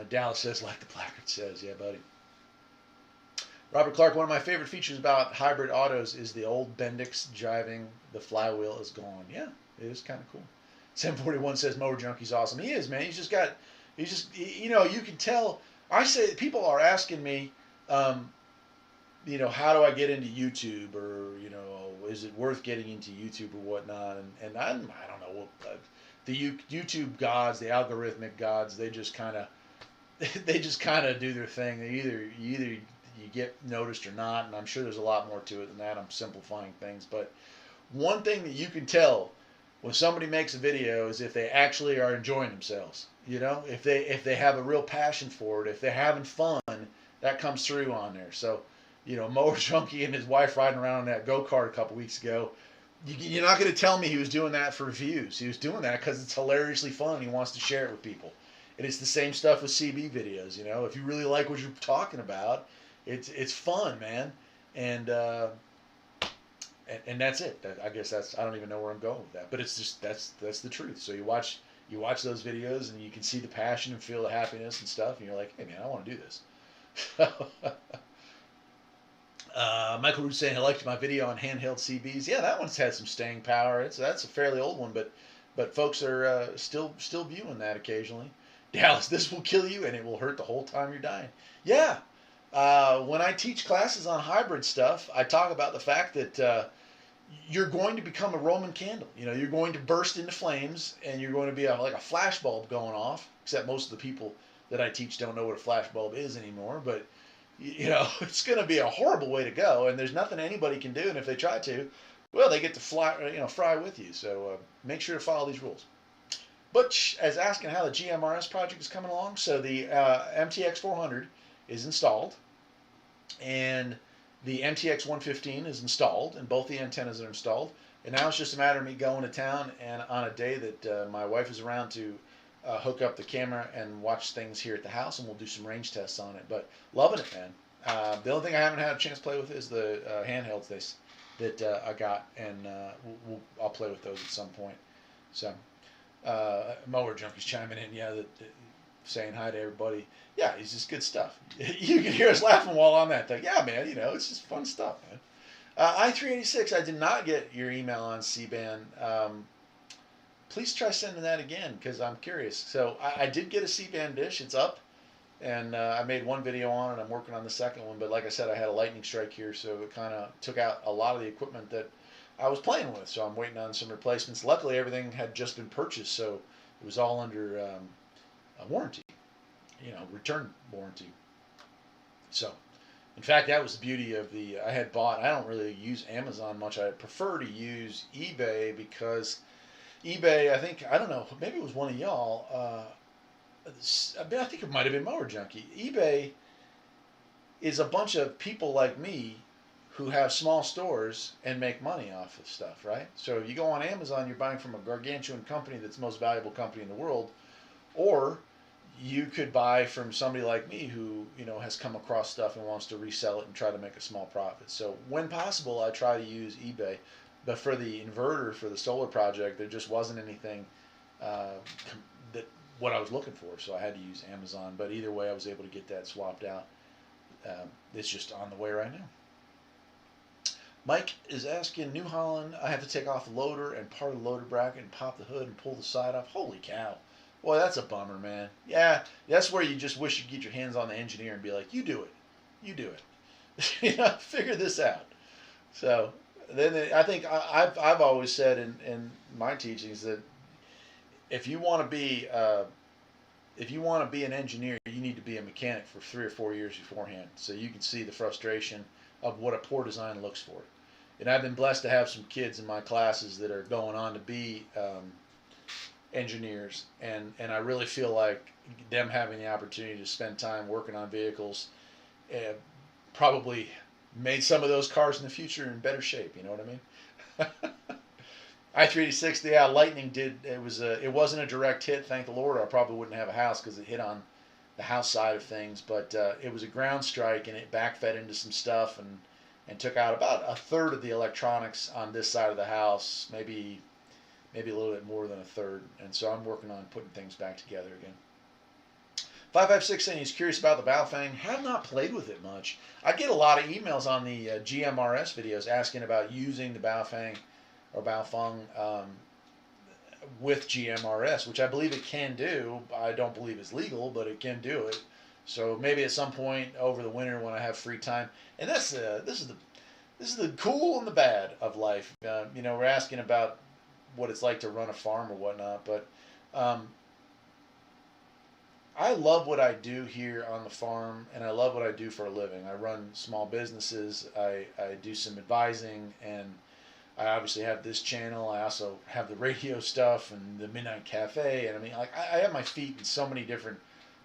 Dallas says, like the placard says. Yeah, buddy. Robert Clark, one of my favorite features about hybrid autos is the old Bendix driving. The flywheel is gone. Yeah, it is kind of cool. 741 says Mower Junkie's awesome. He is, man. You can tell. I say people are asking me, how do I get into YouTube, or is it worth getting into YouTube or whatnot? And I don't know. The YouTube gods, the algorithmic gods, they just kind of do their thing. Either you get noticed or not, and I'm sure there's a lot more to it than that. I'm simplifying things, but one thing that you can tell when somebody makes a video is if they actually are enjoying themselves. If they have a real passion for it, if they're having fun, that comes through on there. So, Mower Junkie and his wife riding around on that go-kart a couple weeks ago, you're not going to tell me he was doing that for views. He was doing that because it's hilariously fun. He wants to share it with people. And it's the same stuff with CB videos. If you really like what you're talking about, it's fun, man. And that's it. I guess I don't even know where I'm going with that. But it's just that's the truth. So you watch those videos and you can see the passion and feel the happiness and stuff, and you're like, hey man, I want to do this. Michael Root saying, I liked my video on handheld CBs. Yeah, that one's had some staying power. That's a fairly old one, but folks are still viewing that occasionally. Dallas, this will kill you and it will hurt the whole time you're dying. Yeah. When I teach classes on hybrid stuff, I talk about the fact that you're going to become a Roman candle. You're going to burst into flames, and you're going to be like a flash bulb going off, except most of the people that I teach don't know what a flash bulb is anymore. But, it's going to be a horrible way to go, and there's nothing anybody can do. And if they try to, well, they get to fry with you. So make sure to follow these rules. Butch is asking how the GMRS project is coming along. So the MTX 400 is installed, and the MTX 115 is installed, and both the antennas are installed. And now it's just a matter of me going to town, and on a day that my wife is around, to hook up the camera and watch things here at the house, and we'll do some range tests on it. But loving it, man. The only thing I haven't had a chance to play with is the handhelds that I got, and I'll play with those at some point. So, Mower Junkie's chiming in, saying hi to everybody. Yeah, it's just good stuff. You can hear us laughing while on that thing. Yeah, man, it's just fun stuff, man. I386, I did not get your email on C-band. Please try sending that again, because I'm curious. So I did get a C-band dish. It's up, and I made one video on it. I'm working on the second one, but like I said, I had a lightning strike here, so it kind of took out a lot of the equipment that I was playing with. So I'm waiting on some replacements. Luckily, everything had just been purchased, so it was all under a warranty. Return warranty. So, in fact, that was the beauty of I had bought, I don't really use Amazon much. I prefer to use eBay, because eBay, I don't know, maybe it was one of y'all, I think it might have been Mower Junkie. eBay is a bunch of people like me who have small stores and make money off of stuff, right? So if you go on Amazon, you're buying from a gargantuan company that's the most valuable company in the world, or you could buy from somebody like me who, has come across stuff and wants to resell it and try to make a small profit. So when possible, I try to use eBay. But for the inverter, for the solar project, there just wasn't anything what I was looking for. So I had to use Amazon. But either way, I was able to get that swapped out. It's just on the way right now. Mike is asking, New Holland, I have to take off the loader and part of the loader bracket and pop the hood and pull the side off. Holy cow. Boy, that's a bummer, man. Yeah, that's where you just wish you could get your hands on the engineer and be like, you do it. You do it. Figure this out. So then I think I've always said in my teachings that if you want to be if you want to be an engineer, you need to be a mechanic for 3 or 4 years beforehand, so you can see the frustration of what a poor design looks for. And I've been blessed to have some kids in my classes that are going on to be engineers, and I really feel like them having the opportunity to spend time working on vehicles probably made some of those cars in the future in better shape. You know what I mean? I-360, yeah, Lightning did. It wasn't a direct hit, thank the Lord, or I probably wouldn't have a house because it hit on the house side of things. But it was a ground strike, and it backfed into some stuff and took out about a third of the electronics on this side of the house, maybe a little bit more than a third. And so I'm working on putting things back together again. 556 saying he's curious about the Baofeng. Have not played with it much. I get a lot of emails on the GMRS videos asking about using the Baofeng or Baofeng with GMRS, which I believe it can do. I don't believe it's legal, but it can do it. So maybe at some point over the winter when I have free time, and this is the cool and the bad of life. We're asking about what it's like to run a farm or whatnot, but I love what I do here on the farm, and I love what I do for a living. I run small businesses. I do some advising, and I obviously have this channel. I also have the radio stuff and the Midnight Cafe, and I mean, like I have my feet in so many different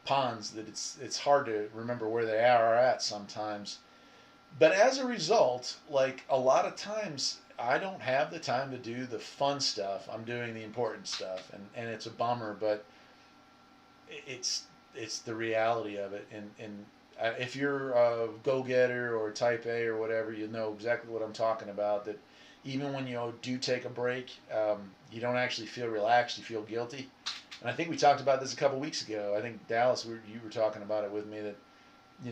ponds that it's hard to remember where they are at sometimes. But as a result, like a lot of times, I don't have the time to do the fun stuff. I'm doing the important stuff, and it's a bummer, but it's the reality of it. And if you're a go-getter or type A or whatever, you know exactly what I'm talking about. That even when you do take a break, you don't actually feel relaxed. You feel guilty. And I think we talked about this a couple weeks ago. I think Dallas, you were talking about it with me that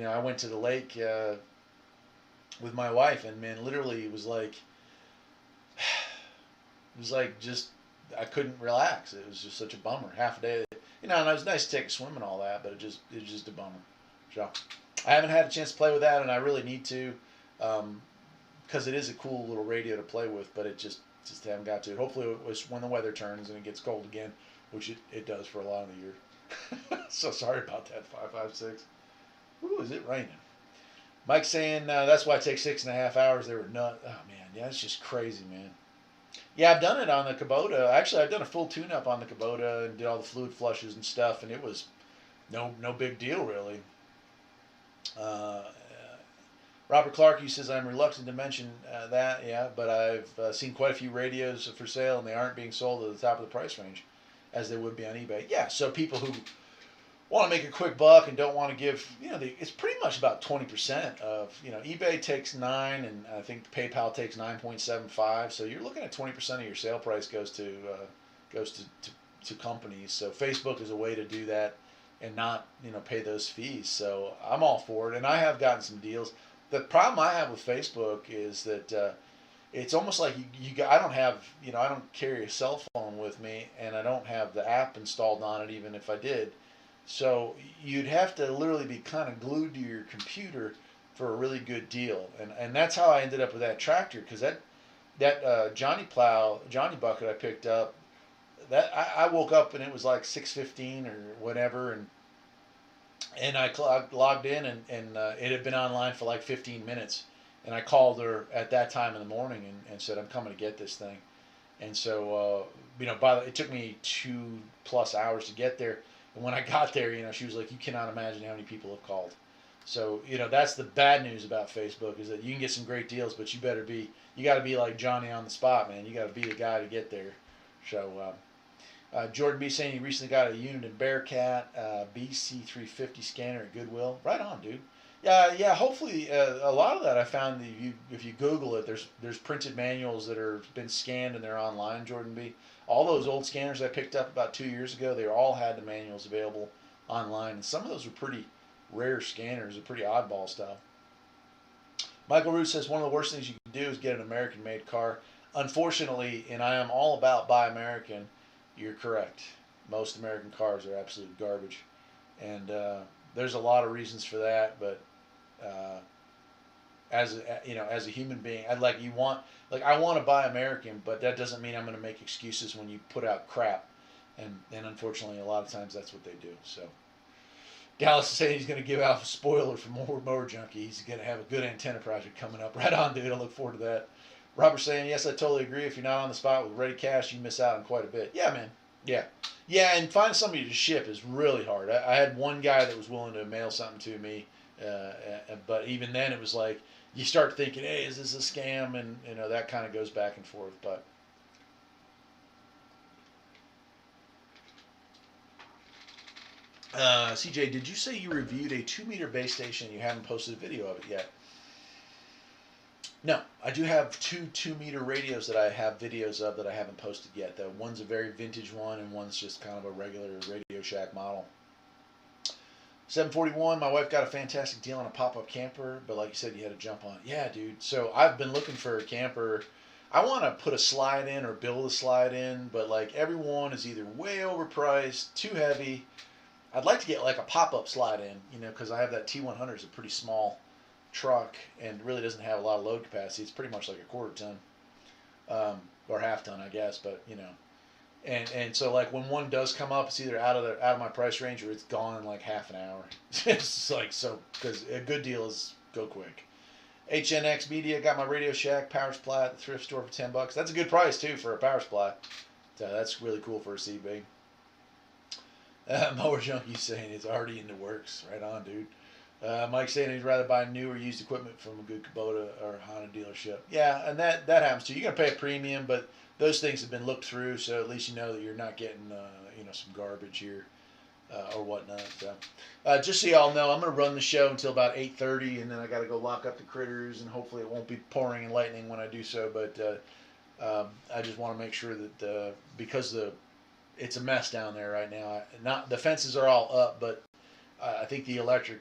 I went to the lake with my wife, and man, literally it was like just I couldn't relax. It was just such a bummer. Half a day. And it was nice to take a swim and all that, but it was just a bummer. So I haven't had a chance to play with that, and I really need to, because it is a cool little radio to play with, but it just haven't got to it. Hopefully it was when the weather turns and it gets cold again, which it does for a lot of the year. So sorry about that, 556. Ooh, is it raining? Mike's saying that's why it takes 6.5 hours. They were nuts. Oh, man. Yeah, it's just crazy, man. Yeah, I've done it on the Kubota. Actually, I've done a full tune-up on the Kubota and did all the fluid flushes and stuff, and it was no big deal, really. Robert Clark, he says, I'm reluctant to mention that, yeah, but I've seen quite a few radios for sale, and they aren't being sold at the top of the price range, as they would be on eBay. Yeah, so people who want to make a quick buck and don't want to give, it's pretty much about 20% of, eBay takes 9, and I think PayPal takes 9.75. So you're looking at 20% of your sale price goes to companies. So Facebook is a way to do that and not, pay those fees. So I'm all for it, and I have gotten some deals. The problem I have with Facebook is that it's almost like I don't have, I don't carry a cell phone with me, and I don't have the app installed on it, even if I did. So you'd have to literally be kind of glued to your computer for a really good deal, and that's how I ended up with that tractor, because that Johnny Bucket I picked up, that I woke up and it was like 6:15 or whatever, and I logged in, and it had been online for like 15 minutes, and I called her at that time in the morning and said, I'm coming to get this thing. And so it took me 2+ hours to get there. And when I got there, she was like, you cannot imagine how many people have called. So, that's the bad news about Facebook, is that you can get some great deals, but you got to be like Johnny on the spot, man. You got to be the guy to get there. So, Jordan B saying he recently got a unit in Bearcat, BC350 scanner at Goodwill. Right on, dude. Yeah. Hopefully, a lot of that I found that if you Google it, there's printed manuals that are been scanned and they're online. Jordan B. All those old scanners I picked up about 2 years ago, they all had the manuals available online, and some of those were pretty rare scanners, and pretty oddball stuff. Michael Root says one of the worst things you can do is get an American-made car. Unfortunately, and I am all about buy American, you're correct. Most American cars are absolute garbage, and there's a lot of reasons for that, but as a human being. I want to buy American, but that doesn't mean I'm going to make excuses when you put out crap, and unfortunately a lot of times that's what they do. So Dallas is saying he's going to give out a spoiler for Mower Junkie. He's going to have a good antenna project coming up. Right on, dude. I look forward to that. Robert's saying, yes, I totally agree. If you're not on the spot with ready cash, you miss out on quite a bit. Yeah, man. Yeah. Yeah, and finding somebody to ship is really hard. I had one guy that was willing to mail something to me, but even then it was like, you start thinking, hey, is this a scam? And, that kind of goes back and forth. But CJ, did you say you reviewed a 2-meter base station and you haven't posted a video of it yet? No, I do have two 2-meter radios that I have videos of that I haven't posted yet. The one's a very vintage one, and one's just kind of a regular Radio Shack model. 741, my wife got a fantastic deal on a pop-up camper, but like you said, you had to jump on it. Yeah, dude. So I've been looking for a camper. I want to put a slide in or build a slide in, but like everyone is either way overpriced, too heavy. I'd like to get like a pop-up slide in, because I have that T100. It's a pretty small truck and really doesn't have a lot of load capacity. It's pretty much like a quarter ton, or half ton, I guess. But and so like when one does come up, it's either out of my price range or it's gone in like half an hour. It's like, so, because a good deal is go quick. HNX Media got my Radio Shack power supply at the thrift store for $10. That's a good price too for a power supply. So that's really cool for a CB. Mower Junkie saying it's already in the works. Right on, dude. Mike saying he'd rather buy new or used equipment from a good Kubota or Honda dealership. Yeah, and that happens too. You're going to pay a premium, but those things have been looked through, so at least you know that you're not getting some garbage here or whatnot. So just so y'all know, I'm going to run the show until about 8:30, and then I got to go lock up the critters, and hopefully it won't be pouring and lightning when I do so. But I just want to make sure that because it's a mess down there right now. Not the fences are all up, but I think the electric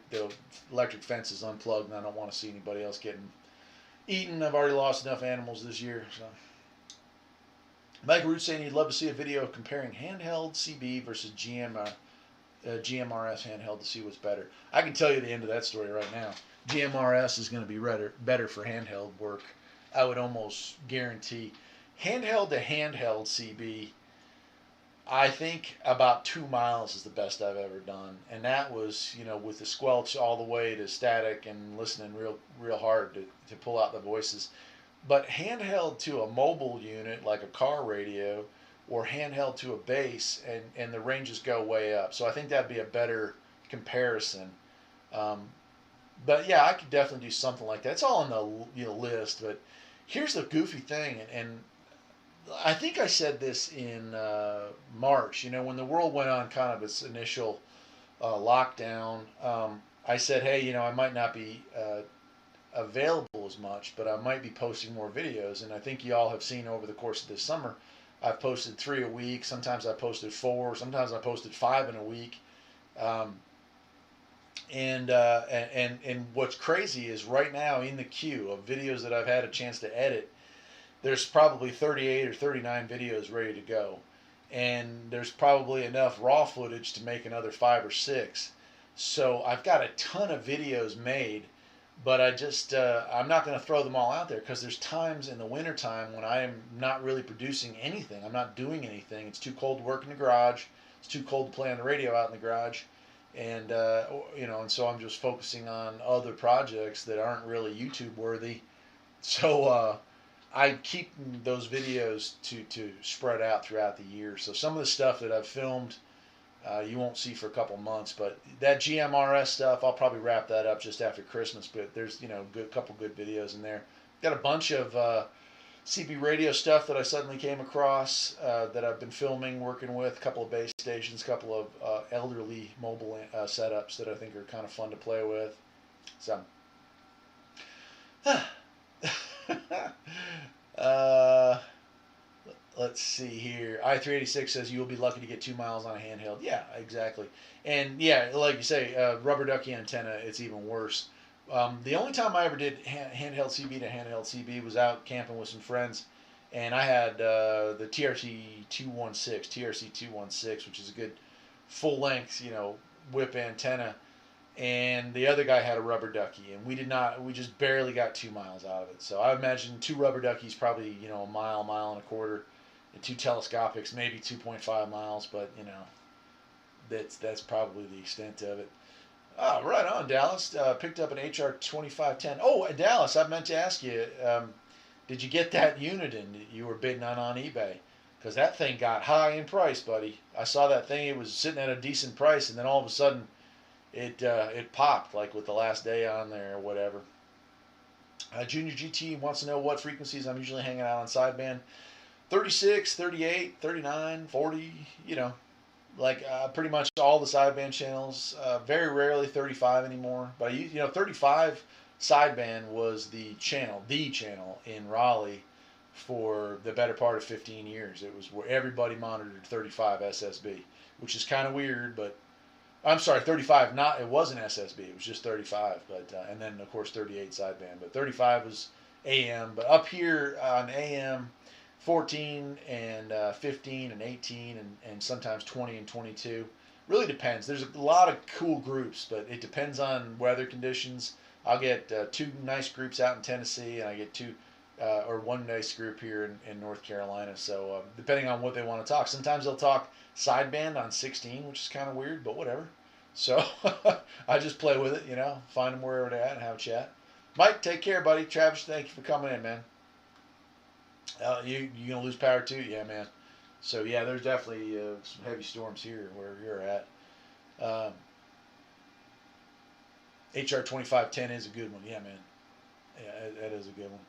fence is unplugged, and I don't want to see anybody else getting eaten. I've already lost enough animals this year. So, Mike Root saying he'd love to see a video comparing handheld CB versus GMRS handheld to see what's better. I can tell you the end of that story right now. GMRS is going to be better for handheld work. I would almost guarantee. Handheld to handheld CB, I think about 2 miles is the best I've ever done, and that was with the squelch all the way to static and listening real hard to pull out the voices. But handheld to a mobile unit like a car radio, or handheld to a base, and the ranges go way up. So I think that'd be a better comparison. But yeah, I could definitely do something like that. It's all on the list. But here's the goofy thing, and I think I said this in March, when the world went on kind of its initial lockdown. I said, hey, I might not be available as much, but I might be posting more videos. And I think you all have seen over the course of this summer, I've posted 3 a week. Sometimes I posted 4. Sometimes I posted 5 in a week. And what's crazy is right now in the queue of videos that I've had a chance to edit, there's probably 38 or 39 videos ready to go. And there's probably enough raw footage to make another 5 or 6. So I've got a ton of videos made, but I'm not going to throw them all out there, because there's times in the wintertime when I am not really producing anything. I'm not doing anything. It's too cold to work in the garage. It's too cold to play on the radio out in the garage. And, and so I'm just focusing on other projects that aren't really YouTube worthy. So, I keep those videos to spread out throughout the year. So some of the stuff that I've filmed, you won't see for a couple months. But that GMRS stuff, I'll probably wrap that up just after Christmas. But there's couple good videos in there. Got a bunch of CB radio stuff that I suddenly came across that I've been filming, working with. A couple of base stations, a couple of elderly mobile setups that I think are kind of fun to play with. So. Let's see here. I386 says you will be lucky to get 2 miles on a handheld. Yeah, exactly. And yeah, like you say, rubber ducky antenna, it's even worse. The only time I ever did handheld CB to handheld CB was out camping with some friends, and I had the TRC 216, which is a good full length, whip antenna. and the other guy had a rubber ducky, and we just barely got 2 miles out of it. So I imagine 2 rubber duckies, probably, a mile, mile and a quarter, and 2 telescopics, maybe 2.5 miles, but that's probably the extent of it. Oh, right on, Dallas. Picked up an HR 2510. Oh, Dallas, I meant to ask you, did you get that Uniden that you were bidding on eBay? Because that thing got high in price, buddy. I saw that thing; it was sitting at a decent price, and then all of a sudden, it popped, like with the last day on there or whatever. Junior GT wants to know what frequencies I'm usually hanging out on sideband. 36, 38, 39, 40, like pretty much all the sideband channels. Very rarely 35 anymore. But 35 sideband was the channel in Raleigh for the better part of 15 years. It was where everybody monitored 35 SSB, which is kind of weird, but I'm sorry, 35. It wasn't SSB. It was just 35. But and then of course 38 sideband. But 35 was AM. But up here on AM, 14 and 15 and 18 and sometimes 20 and 22. Really depends. There's a lot of cool groups, but it depends on weather conditions. I'll get 2 nice groups out in Tennessee, and I get 2 or 1 nice group here in North Carolina. So depending on what they want to talk. Sometimes they'll talk sideband on 16, which is kind of weird, but whatever. So I just play with it, find them wherever they're at and have a chat. Mike, take care, buddy. Travis, thank you for coming in, man. You gonna lose power too? Yeah, man. So yeah, there's definitely some heavy storms here where you're at. HR 2510 is a good one. Yeah, man. Yeah, that is a good one.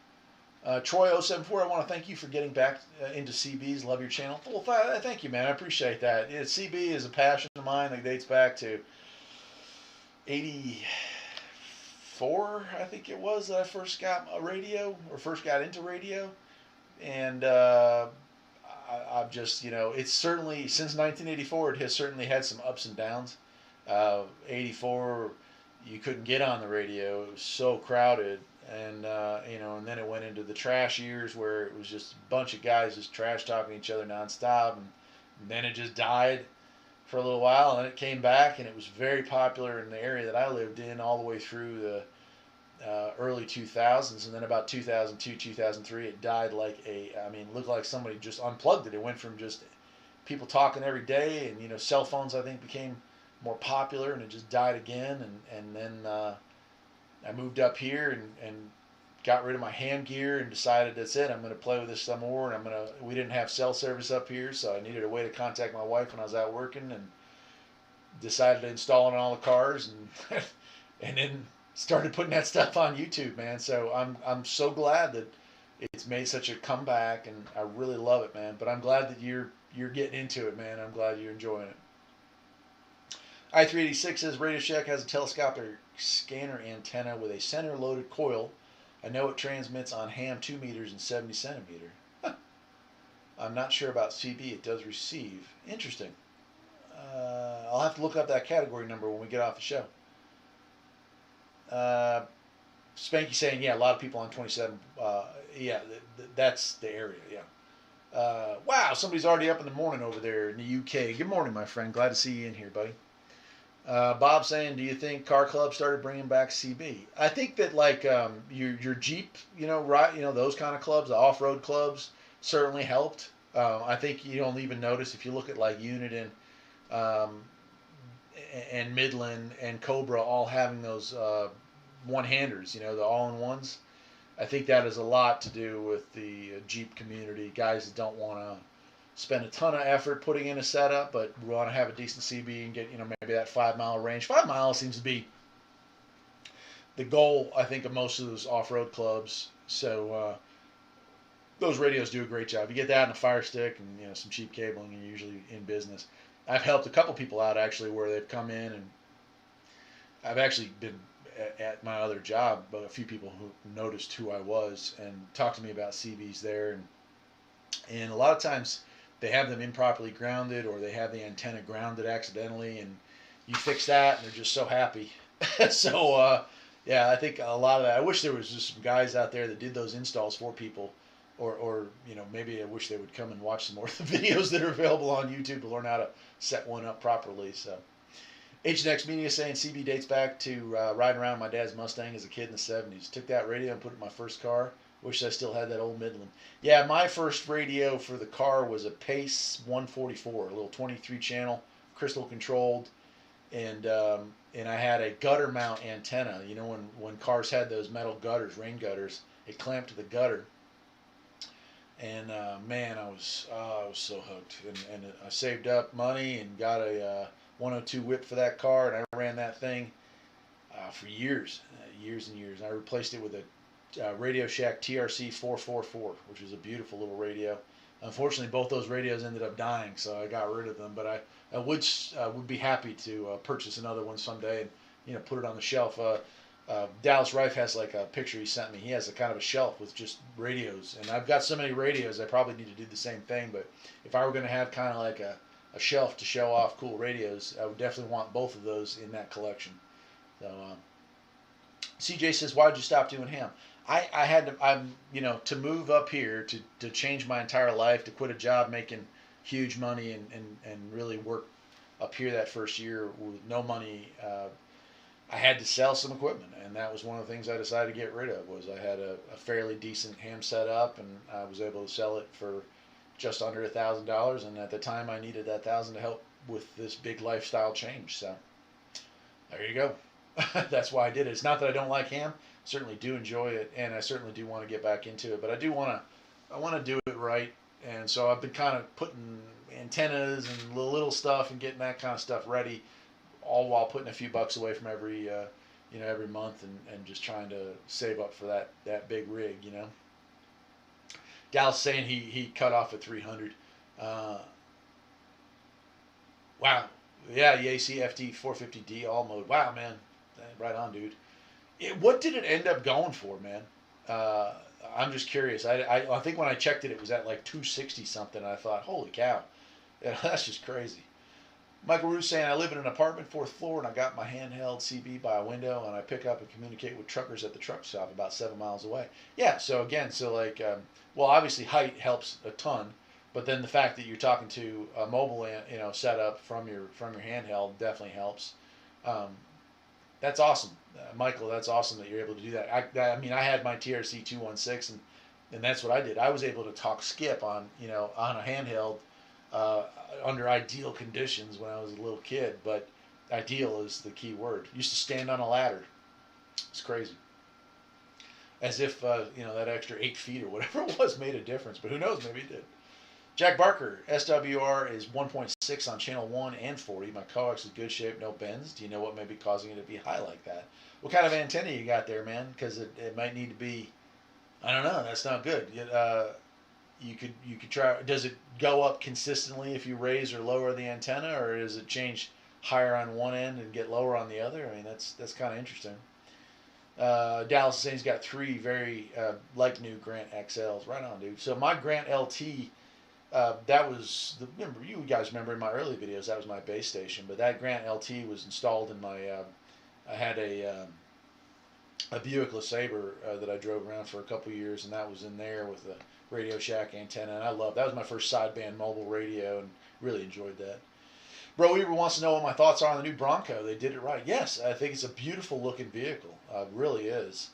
Troy 074, I want to thank you for getting back into CBs. Love your channel. Well, thank you, man. I appreciate that. CB is a passion of mine that dates back to 84, I think it was, that I first got a radio or first got into radio. And I've just, it's certainly, since 1984, it has certainly had some ups and downs. 84, you couldn't get on the radio. It was so crowded. And, and then it went into the trash years where it was just a bunch of guys just trash talking to each other nonstop. And then it just died for a little while. And then it came back, and it was very popular in the area that I lived in all the way through the early 2000s, and then about 2002, 2003, it died looked like somebody just unplugged it. It went from just people talking every day, and cell phones, I think, became more popular, and it just died again. And then I moved up here and got rid of my ham gear and decided that's it. I'm going to play with this some more, and we didn't have cell service up here, so I needed a way to contact my wife when I was out working, and decided to install it on all the cars, and and then started putting that stuff on YouTube, man. So I'm so glad that it's made such a comeback, and I really love it, man. But I'm glad that you're getting into it, man. I'm glad you're enjoying it. I386 says Radio Shack has a telescopic scanner antenna with a center loaded coil. I know it transmits on ham 2 meters and 70 centimeter. Huh. I'm not sure about CB. It does receive. Interesting. I'll have to look up that category number when we get off the show. Spanky saying, yeah, a lot of people on 27. Yeah, that's the area. Yeah. Wow, somebody's already up in the morning over there in the UK. Good morning, my friend. Glad to see you in here, buddy. Bob saying, do you think car clubs started bringing back CB? I think that your Jeep, those kind of clubs, the off-road clubs, certainly helped. I think you don't even notice if you look at like Uniden and Midland and Cobra all having those one-handers, the all-in-ones. I think that has a lot to do with the Jeep community, guys that don't want to spend a ton of effort putting in a setup, but want to have a decent CB and get, maybe that 5-mile range. 5 miles seems to be the goal, I think, of most of those off-road clubs. So those radios do a great job. You get that and a fire stick and some cheap cabling, and you're usually in business. I've helped a couple people out actually where they've come in, and I've actually been at my other job, but a few people who noticed who I was and talked to me about CBs there, and a lot of times they have them improperly grounded, or they have the antenna grounded accidentally, and you fix that and they're just so happy. So yeah, I think a lot of that, I wish there was just some guys out there that did those installs for people, or maybe I wish they would come and watch some more of the videos that are available on YouTube to learn how to set one up properly. So H&X Media saying CB dates back to riding around my dad's Mustang as a kid in the 70s. Took that radio and put it in my first car. Wish I still had that old Midland. Yeah, my first radio for the car was a Pace 144, a little 23 channel, crystal controlled, and I had a gutter mount antenna. You know, when cars had those metal gutters, rain gutters, it clamped to the gutter. And man, I was so hooked, and I saved up money and got a 102 whip for that car, and I ran that thing for years, years and years. And I replaced it with a Radio Shack TRC 444, which was a beautiful little radio. Unfortunately, both those radios ended up dying, so I got rid of them. But I would be happy to purchase another one someday and put it on the shelf. Dallas Rife has like a picture he sent me. He has a kind of a shelf with just radios, and I've got so many radios I probably need to do the same thing. But if I were going to have kind of like a shelf to show off cool radios, I would definitely want both of those in that collection. So CJ says, why did you stop doing ham? I had to, to move up here, to change my entire life, to quit a job making huge money and really work up here that first year with no money. I had to sell some equipment, and that was one of the things I decided to get rid of. Was I had a fairly decent ham set up, and I was able to sell it for just under $1,000, and at the time I needed that $1,000 to help with this big lifestyle change. So there you go. That's why I did it. It's not that I don't like ham. Certainly do enjoy it, and I certainly do want to get back into it. But I want to do it right, and so I've been kind of putting antennas and little stuff and getting that kind of stuff ready, all while putting a few bucks away from every month, and just trying to save up for that big rig. Dallas saying he cut off at 300. Wow. Yeah, the ACFD 450D all mode. Wow, man. Right on, dude. What did it end up going for, man? I'm just curious. I think when I checked it, it was at like 260 something. And I thought, holy cow, that's just crazy. Michael Roos saying, I live in an apartment, 4th floor, and I got my handheld CB by a window, and I pick up and communicate with truckers at the truck stop about 7 miles away. Yeah, so again, obviously height helps a ton, but then the fact that you're talking to a mobile, setup from your handheld definitely helps. That's awesome, Michael. That's awesome that you're able to do that. I had my TRC 216, and that's what I did. I was able to talk skip on a handheld under ideal conditions when I was a little kid. But ideal is the key word. Used to stand on a ladder. It's crazy. As if that extra 8 feet or whatever it was made a difference. But who knows? Maybe it did. Jack Barker, SWR is 1.6 on channel 1 and 40. My coax is good shape, no bends. Do you know what may be causing it to be high like that? What kind of antenna you got there, man? Because it might need to be, I don't know, that's not good. You could try, does it go up consistently if you raise or lower the antenna, or does it change higher on one end and get lower on the other? I mean, that's kind of interesting. Dallas is saying he's got 3 very like new Grant XLs. Right on, dude. So my Grant LT, that was you guys remember in my early videos, that was my base station. But that Grant LT was installed in my. I had a Buick LeSabre that I drove around for a couple years, and that was in there with the Radio Shack antenna, and I loved that. Was my first sideband mobile radio, and really enjoyed that. Bro Weaver wants to know what my thoughts are on the new Bronco. They did it right. Yes, I think it's a beautiful looking vehicle. It really is.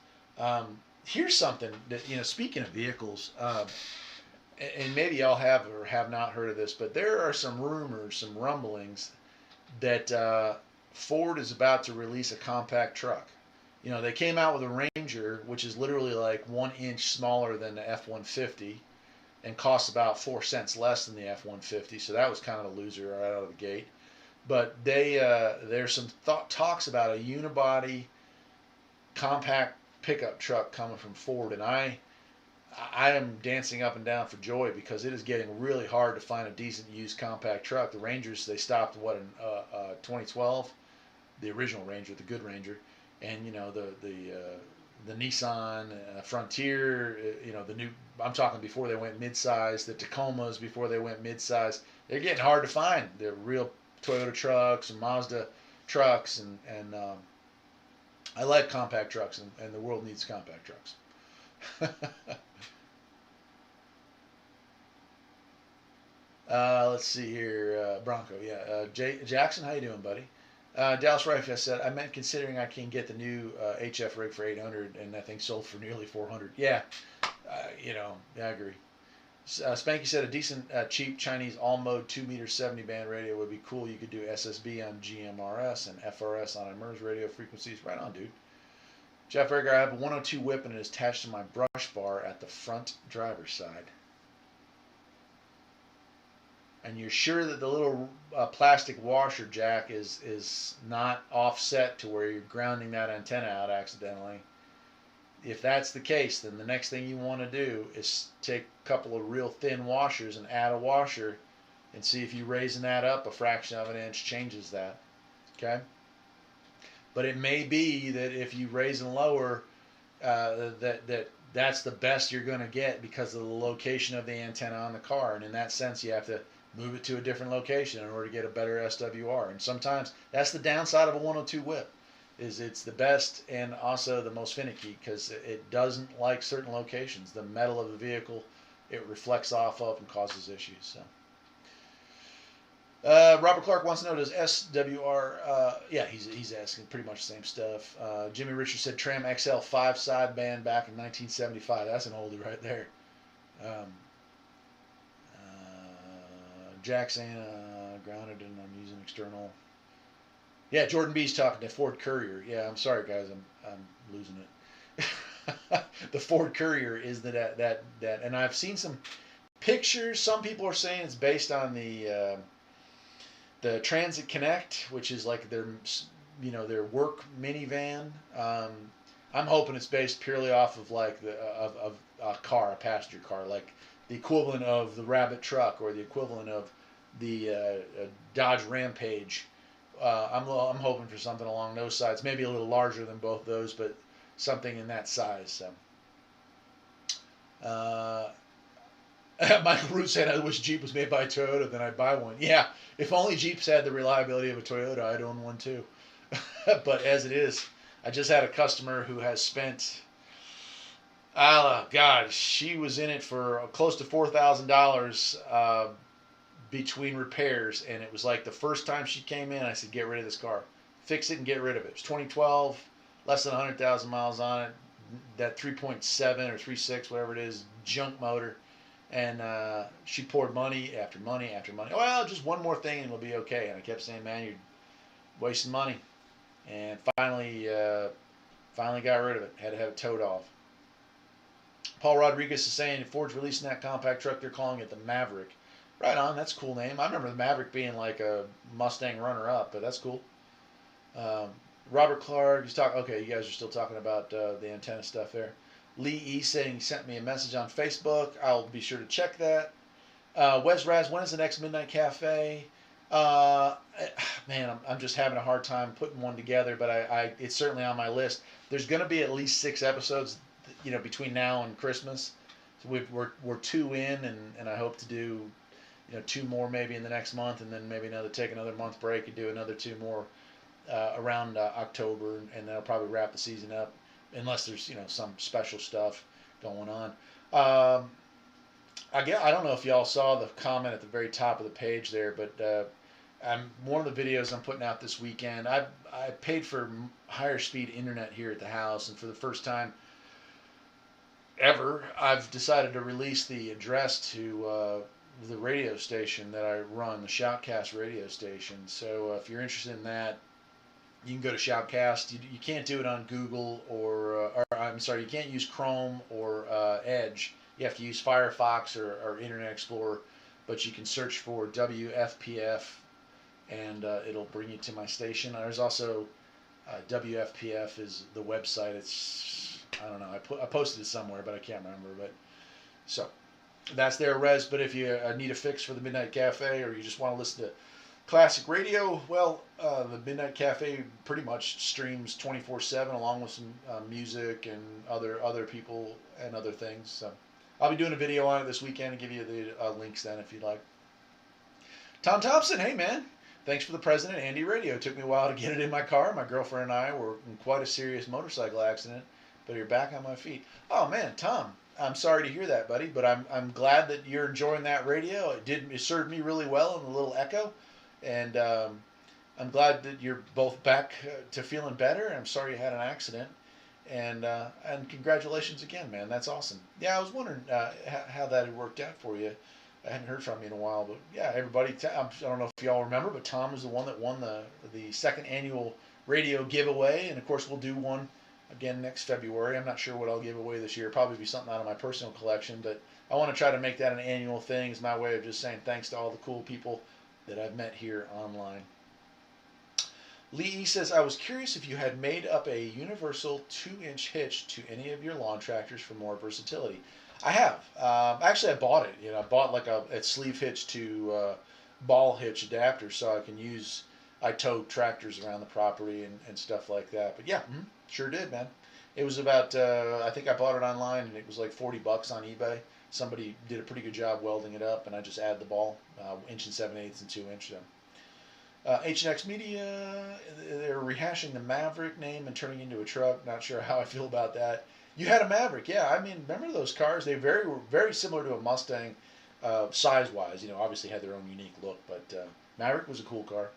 Here's something that speaking of vehicles. And maybe y'all have or have not heard of this, but there are some rumors, some rumblings that Ford is about to release a compact truck. They came out with a Ranger, which is literally like 1 inch smaller than the F-150 and costs about 4 cents less than the F-150. So that was kind of a loser right out of the gate. But there's some talks about a unibody compact pickup truck coming from Ford, and I am dancing up and down for joy because it is getting really hard to find a decent used compact truck. The Rangers, they stopped in 2012, the original Ranger, the good Ranger, and the Nissan Frontier, the new. I'm talking before they went midsize. The Tacomas before they went midsize. They're getting hard to find. They're real Toyota trucks and Mazda trucks, and I like compact trucks, and the world needs compact trucks. Let's see here, Bronco. Yeah, Jackson, how you doing, buddy? Dallas Rife, I said, I meant considering I can get the new HF rig for 800 and that thing sold for nearly 400. Yeah, I agree. Spanky said a decent, cheap Chinese all-mode 2-meter 70-band radio would be cool. You could do SSB on GMRS and FRS on emerge radio frequencies. Right on, dude. Jeff Egger, I have a 102 whip and it is attached to my brush bar at the front driver's side. And you're sure that the little plastic washer jack is not offset to where you're grounding that antenna out accidentally. If that's the case, then the next thing you want to do is take a couple of real thin washers and add a washer and see if you raising that up a fraction of an inch changes that. Okay? But it may be that if you raise and lower, that's the best you're going to get because of the location of the antenna on the car. And in that sense, you have to move it to a different location in order to get a better SWR. And sometimes that's the downside of a 102 whip, is it's the best and also the most finicky because it doesn't like certain locations. The metal of the vehicle, it reflects off of and causes issues. So. Robert Clark wants to know, does SWR, yeah, he's asking pretty much the same stuff. Jimmy Richards said Tram XL 5 sideband back in 1975. That's an oldie right there. Jack saying grounded and I'm using external. Yeah, Jordan B's talking to Ford Courier. Yeah, I'm sorry guys, I'm losing it. The Ford Courier is that, and I've seen some pictures. Some people are saying it's based on the Transit Connect, which is like their work minivan. I'm hoping it's based purely off of like of a car, a passenger car, like the equivalent of the Rabbit truck or the equivalent of the Dodge Rampage. I'm hoping for something along those sides, maybe a little larger than both those, but something in that size. So. Michael Root said, I wish Jeep was made by Toyota, then I'd buy one. Yeah, if only Jeeps had the reliability of a Toyota, I'd own one too. But as it is, I just had a customer who has spent, God, she was in it for close to $4,000 between repairs, and it was like the first time she came in, I said, get rid of this car. Fix it and get rid of it. It was 2012, less than 100,000 miles on it, that 3.7 or 3.6, whatever it is, junk motor. And she poured money after money after money. Well, just one more thing and it'll be okay. And I kept saying, man, you're wasting money. And finally got rid of it. Had to have it towed off. Paul Rodriguez is saying Ford's releasing that compact truck. They're calling it the Maverick. Right on. That's a cool name. I remember the Maverick being like a Mustang runner-up, but that's cool. Robert Clark, he's talking. Okay, you guys are still talking about the antenna stuff there. Lee E saying he sent me a message on Facebook. I'll be sure to check that. Wes Raz, when is the next Midnight Cafe? Man, I'm just having a hard time putting one together, but it's certainly on my list. There's going to be at least 6 episodes, between now and Christmas. So we're 2 in, and I hope to do, 2 more maybe in the next month, and then maybe take another month break and do another 2 more around October, and then I'll probably wrap the season up. Unless there's some special stuff going on. I don't know if y'all saw the comment at the very top of the page there, but one of the videos I'm putting out this weekend. I paid for higher speed internet here at the house, and for the first time ever, I've decided to release the address to the radio station that I run, the Shoutcast radio station. So if you're interested in that, you can go to Shoutcast. You can't do it on Google or I'm sorry, you can't use Chrome or Edge. You have to use Firefox or Internet Explorer, but you can search for WFPF, and it'll bring you to my station. There's also WFPF is the website. It's, I don't know, I posted it somewhere, but I can't remember. But so that's there, Rez. But if you need a fix for the Midnight Cafe, or you just want to listen to classic radio, well, the Midnight Cafe pretty much streams 24/7, along with some music and other people and other things. So I'll be doing a video on it this weekend and give you the links then if you'd like. Tom Thompson, hey man, thanks for the present, Andy Radio. It took me a while to get it in my car. My girlfriend and I were in quite a serious motorcycle accident, but you're back on my feet. Oh man, Tom, I'm sorry to hear that, buddy, but I'm glad that you're enjoying that radio. It served me really well in the little Echo. And I'm glad that you're both back to feeling better. I'm sorry you had an accident, and congratulations again, man. That's awesome. Yeah, I was wondering how that had worked out for you. I hadn't heard from you in a while, but yeah, everybody. I don't know if y'all remember, but Tom was the one that won the second annual radio giveaway, and of course we'll do one again next February. I'm not sure what I'll give away this year. Probably be something out of my personal collection, but I want to try to make that an annual thing. It's my way of just saying thanks to all the cool people that I've met here online. Lee E says, I was curious if you had made up a universal 2-inch hitch to any of your lawn tractors for more versatility. I have. Actually, I bought it. I bought like a sleeve hitch to ball hitch adapter so I can use. I tow tractors around the property and stuff like that. But yeah, sure did, man. It was about. I think I bought it online and it was like $40 on eBay. Somebody did a pretty good job welding it up, and I just add the ball, 1 7/8 and 2-inch them. H&X Media, they're rehashing the Maverick name and turning it into a truck. Not sure how I feel about that. You had a Maverick, yeah. I mean, remember those cars? They were very similar to a Mustang, size-wise. Obviously had their own unique look, but Maverick was a cool car.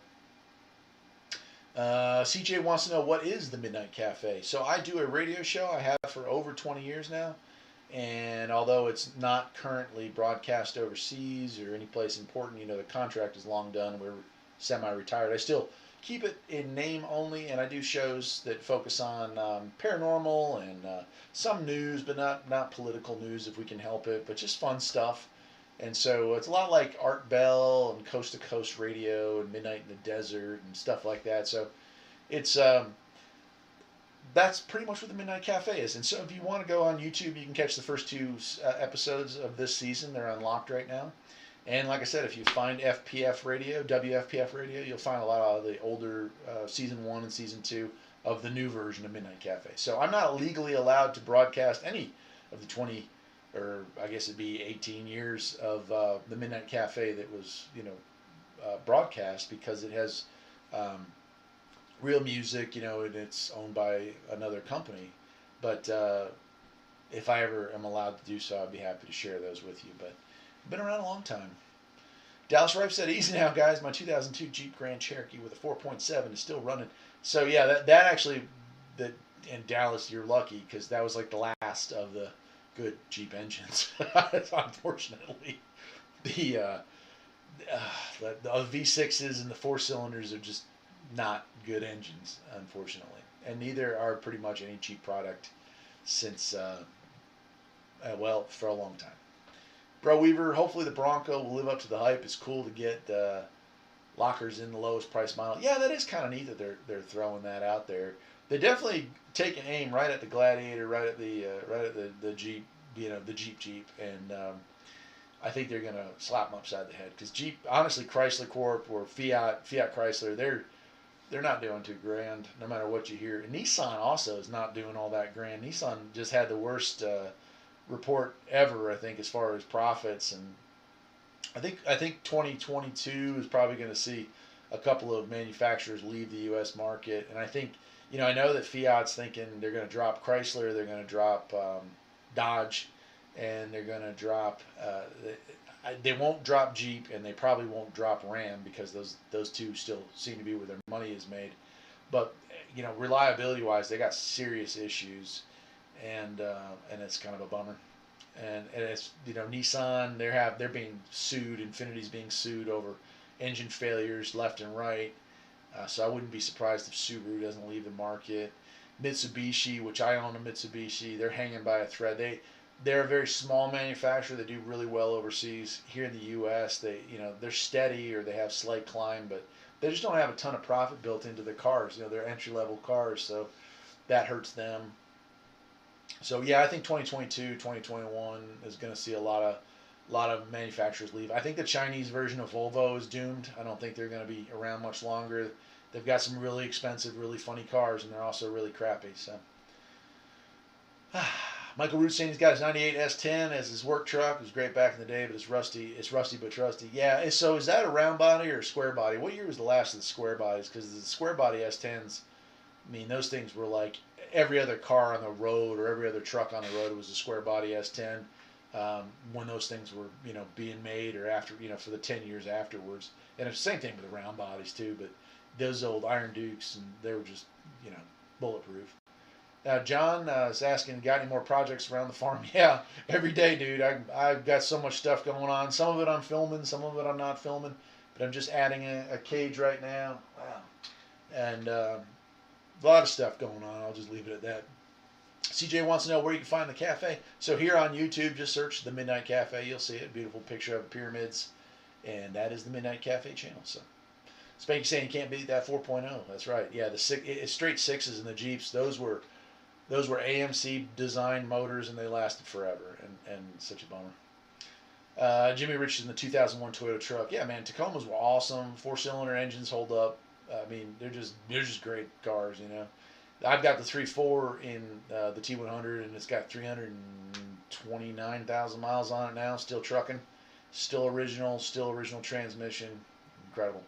CJ wants to know, what is the Midnight Cafe? So I do a radio show. I have for over 20 years now. And although it's not currently broadcast overseas or any place important, the contract is long done. We're semi-retired. I still keep it in name only, and I do shows that focus on paranormal and some news, but not political news if we can help it, but just fun stuff. And so it's a lot like Art Bell and Coast to Coast Radio and Midnight in the Desert and stuff like that. So it's that's pretty much what the Midnight Cafe is. And so if you want to go on YouTube, you can catch the first 2 episodes of this season. They're unlocked right now. And like I said, if you find FPF radio, WFPF radio, you'll find a lot of the older season 1 and season 2 of the new version of Midnight Cafe. So I'm not legally allowed to broadcast any of the 20, or I guess it'd be 18 years of the Midnight Cafe that was, broadcast, because it has real music, and it's owned by another company. But if I ever am allowed to do so, I'd be happy to share those with you. But been around a long time. Dallas Ripe said, easy now, guys. My 2002 Jeep Grand Cherokee with a 4.7 is still running. So, yeah, that actually, in Dallas, you're lucky, because that was like the last of the good Jeep engines. Unfortunately, the V6s and the 4-cylinders are just not good engines, unfortunately. And neither are pretty much any Jeep product since, for a long time. Bro Weaver, hopefully the Bronco will live up to the hype. It's cool to get lockers in the lowest price model. Yeah, that is kind of neat that they're throwing that out there. They definitely take an aim right at the Gladiator, right at the Jeep, the Jeep, and I think they're gonna slap them upside the head, because Jeep, honestly, Chrysler Corp or Fiat Chrysler, they're not doing too grand, no matter what you hear. And Nissan also is not doing all that grand. Nissan just had the worst report ever, I think, as far as profits, and I think 2022 is probably going to see a couple of manufacturers leave the U.S. market, and I think, I know that Fiat's thinking they're going to drop Chrysler, they're going to drop Dodge, and they're going to drop. They won't drop Jeep, and they probably won't drop Ram, because those two still seem to be where their money is made. But reliability wise, they got serious issues. And it's kind of a bummer, and it's Nissan, they're being sued. Infinity's being sued over engine failures left and right, so I wouldn't be surprised if Subaru doesn't leave the market. Mitsubishi, which I own a Mitsubishi, they're hanging by a thread. They're a very small manufacturer. They do really well overseas. Here in the U.S., they're steady, or they have slight climb, but they just don't have a ton of profit built into their cars. They're entry level cars, so that hurts them. So yeah, I think 2022, 2021 is going to see a lot of manufacturers leave. I think the Chinese version of Volvo is doomed. I don't think they're going to be around much longer. They've got some really expensive, really funny cars, and they're also really crappy. So Michael Root saying he's got his 98 S10 as his work truck. It was great back in the day, but it's rusty. It's rusty but trusty. Yeah. So is that a round body or a square body? What year was the last of the square bodies? Because the square body S10s, I mean, those things were like every other car on the road, or every other truck on the road was a square body S10 when those things were being made, or after for the 10 years afterwards. And it's the same thing with the round bodies too. But those old Iron Dukes, and they were just, you know, bulletproof. John is asking, got any more projects around the farm? Yeah, every day, dude. I've got so much stuff going on. Some of it I'm filming, some of it I'm not filming. But I'm just adding a cage right now. Wow. And a lot of stuff going on. I'll just leave it at that. CJ wants to know where you can find the cafe. So here on YouTube, just search the Midnight Cafe. You'll see it. Beautiful picture of pyramids. And that is the Midnight Cafe channel. So Spanky saying you can't beat that 4.0. That's right. Yeah, it's straight sixes in the Jeeps. Those were AMC designed motors, and they lasted forever. And such a bummer. Jimmy Rich in the 2001 Toyota truck. Yeah, man, Tacomas were awesome. 4-cylinder engines hold up. I mean, they're just great cars, you know. I've got the 3.4 in the T100, and it's got 329,000 miles on it now. Still trucking, still original transmission. Incredible.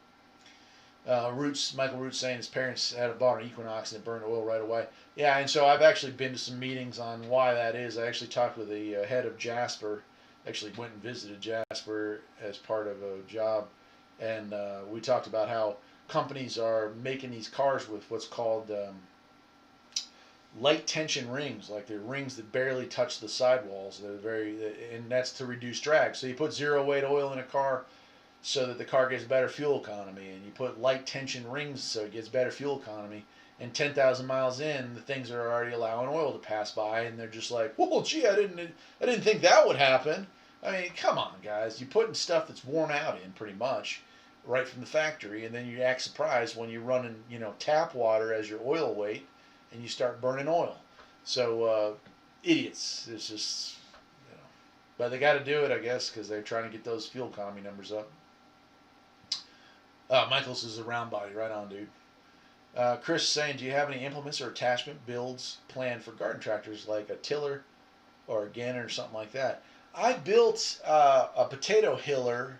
Michael Roots saying his parents had bought an Equinox and it burned oil right away. Yeah, and so I've actually been to some meetings on why that is. I actually talked with the head of Jasper. Actually went and visited Jasper as part of a job, and we talked about how companies are making these cars with what's called light tension rings, like they're rings that barely touch the sidewalls. And that's to reduce drag. So you put zero weight oil in a car so that the car gets better fuel economy, and you put light tension rings so it gets better fuel economy. And 10,000 miles in, the things are already allowing oil to pass by, and they're just like, "Well, gee, I didn't think that would happen." I mean, come on, guys. You're putting stuff that's worn out in pretty much right from the factory, and then you act surprised when you're running, you know, tap water as your oil weight, and you start burning oil. So, idiots. It's just, you know. But they got to do it, I guess, because they're trying to get those fuel economy numbers up. Michaels is a round body. Right on, dude. Chris saying, do you have any implements or attachment builds planned for garden tractors, like a tiller or a ganner or something like that? I built a potato hiller,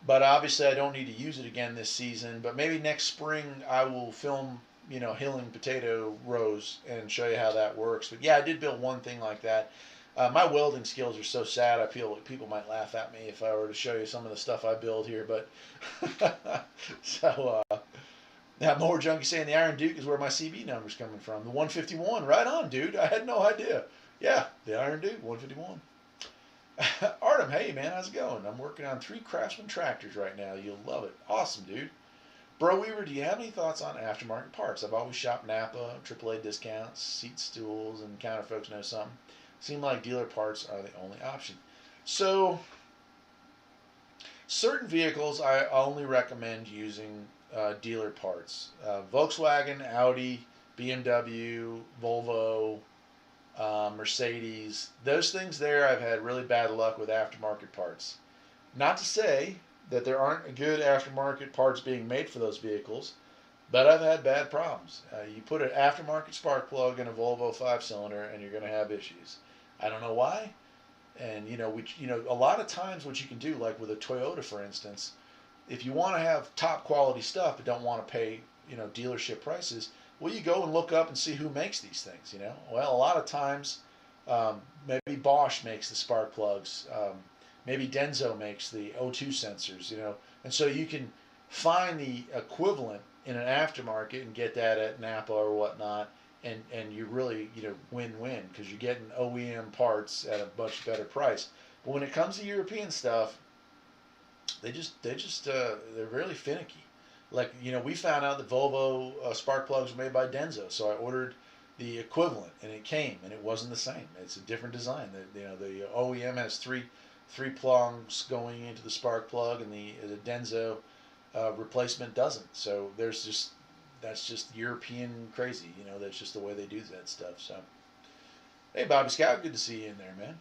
but obviously I don't need to use it again this season. But maybe next spring I will film, you know, hilling potato rows and show you how that works. But yeah, I did build one thing like that. My welding skills are so sad, I feel like people might laugh at me if I were to show you some of the stuff I build here. But so now Mower Junkie saying the Iron Duke is where my CB number's coming from. The 151, right on, dude. I had no idea. Yeah, the Iron Duke, 151. Artem, hey man, how's it going? I'm working on 3 Craftsman tractors right now. You'll love it. Awesome, dude. Bro Weaver, do you have any thoughts on aftermarket parts? I've always shopped Napa, AAA discounts, seat stools, and counter folks know something. Seem like dealer parts are the only option. So, certain vehicles I only recommend using dealer parts. Volkswagen, Audi, BMW, Volvo, Mercedes, those things there I've had really bad luck with aftermarket parts. Not to say that there aren't good aftermarket parts being made for those vehicles, but I've had bad problems. You put an aftermarket spark plug in a Volvo 5-cylinder and you're going to have issues. I don't know why. And a lot of times what you can do, like with a Toyota for instance, if you want to have top quality stuff but don't want to pay, dealership prices, well, you go and look up and see who makes these things, Well, a lot of times, maybe Bosch makes the spark plugs. Maybe Denso makes the O2 sensors, And so you can find the equivalent in an aftermarket and get that at Napa or whatnot. And you really, win-win because you're getting OEM parts at a much better price. But when it comes to European stuff, they're really finicky. Like, we found out that Volvo spark plugs were made by Denso, so I ordered the equivalent, and it came, and it wasn't the same. It's a different design. The OEM has three plugs going into the spark plug, and the Denso replacement doesn't. So that's just European crazy. That's just the way they do that stuff. So, hey, Bobby Scout, good to see you in there, man.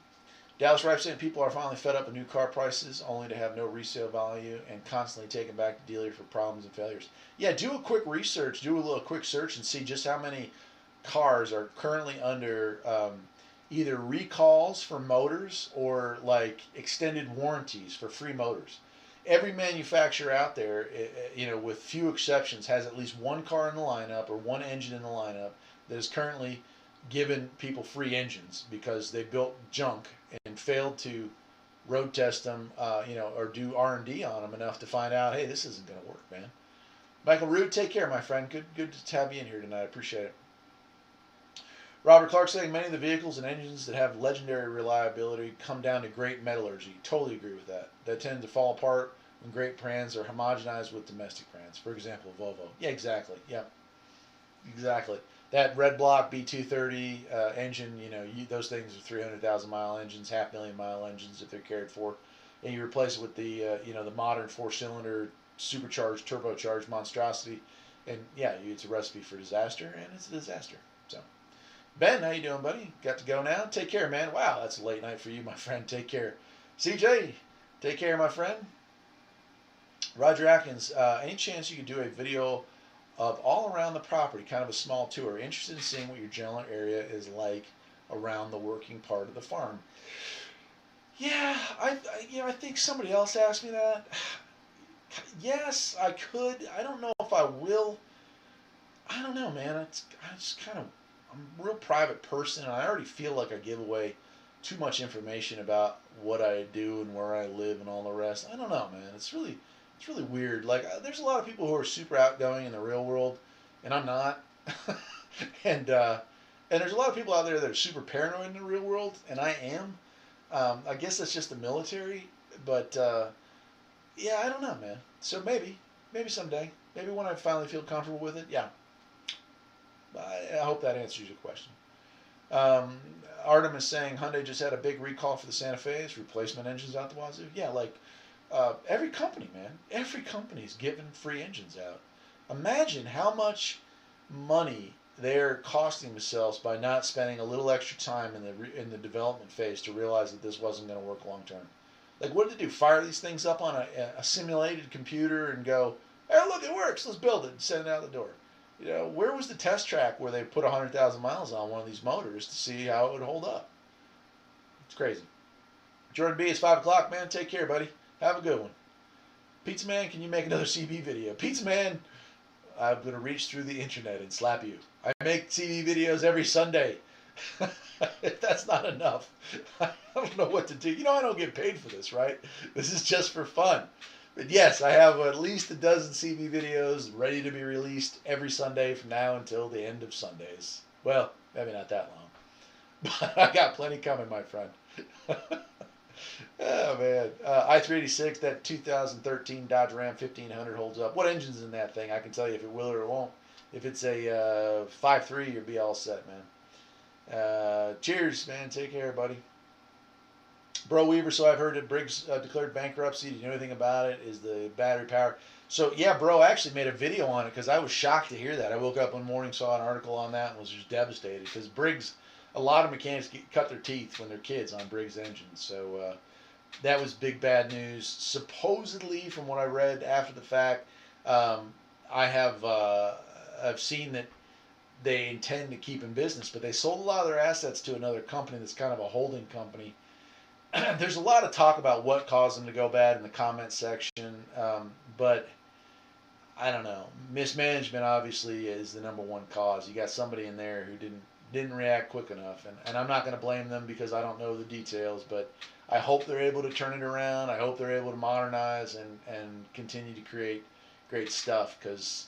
Dallas Ripe saying people are finally fed up with new car prices, only to have no resale value and constantly taken back to dealer for problems and failures. Yeah, do a quick research, do a little quick search, and see just how many cars are currently under either recalls for motors or like extended warranties for free motors. Every manufacturer out there, with few exceptions, has at least one car in the lineup or one engine in the lineup that is currently giving people free engines because they built junk and failed to road test them, or do R&D on them enough to find out, hey, this isn't going to work, man. Michael Root, take care, my friend. Good to have you in here tonight. I appreciate it. Robert Clark saying many of the vehicles and engines that have legendary reliability come down to great metallurgy. Totally agree with that. That tend to fall apart when great brands are homogenized with domestic brands. For example, Volvo. Yeah, exactly. Yeah, exactly. That red block B230 engine, those things are 300,000 mile engines, 500,000 mile engines if they're cared for, and you replace it with the modern 4-cylinder supercharged, turbocharged monstrosity, and yeah, it's a recipe for disaster, and it's a disaster. So, Ben, how you doing, buddy? Got to go now. Take care, man. Wow, that's a late night for you, my friend. Take care. CJ, take care, my friend. Roger Atkins, any chance you could do a video of all around the property, kind of a small tour? Interested in seeing what your general area is like around the working part of the farm. Yeah, I think somebody else asked me that. Yes, I could. I don't know if I will. I don't know, man. I'm a real private person, and I already feel like I give away too much information about what I do and where I live and all the rest. I don't know, man. It's really weird. Like, there's a lot of people who are super outgoing in the real world, and I'm not. And there's a lot of people out there that are super paranoid in the real world, and I am. I guess that's just the military, but yeah, I don't know, man. So maybe someday, maybe when I finally feel comfortable with it, yeah. I hope that answers your question. Artem is saying Hyundai just had a big recall for the Santa Fe's, replacement engines out the wazoo. Yeah, like every company, man. Every company's giving free engines out. Imagine how much money they're costing themselves by not spending a little extra time in the development phase to realize that this wasn't going to work long term. Like, what did they do? Fire these things up on a simulated computer and go, hey, look, it works. Let's build it and send it out the door. Where was the test track where they put 100,000 miles on one of these motors to see how it would hold up? It's crazy. Jordan B, it's 5 o'clock, man. Take care, buddy. Have a good one. Pizza Man, can you make another CB video? Pizza Man, I'm going to reach through the internet and slap you. I make CB videos every Sunday. If that's not enough, I don't know what to do. I don't get paid for this, right? This is just for fun. But yes, I have at least a dozen CB videos ready to be released every Sunday from now until the end of Sundays. Well, maybe not that long. But I got plenty coming, my friend. Oh, man. I-386, that 2013 Dodge Ram 1500 holds up. What engine's in that thing? I can tell you if it will or it won't. If it's a 5.3, you'll be all set, man. Cheers, man. Take care, buddy. Bro Weaver, so I've heard that Briggs declared bankruptcy. Did you know anything about it? Is the battery power? So, yeah, bro, I actually made a video on it because I was shocked to hear that. I woke up one morning, saw an article on that, and was just devastated because Briggs, a lot of mechanics cut their teeth when they're kids on Briggs engines. So that was big bad news. Supposedly, from what I read after the fact, I've seen that they intend to keep in business, but they sold a lot of their assets to another company that's kind of a holding company. There's a lot of talk about what caused them to go bad in the comment section, but I don't know. Mismanagement obviously is the number one cause. You got somebody in there who didn't react quick enough, and I'm not going to blame them because I don't know the details, but I hope they're able to turn it around. I hope they're able to modernize and continue to create great stuff because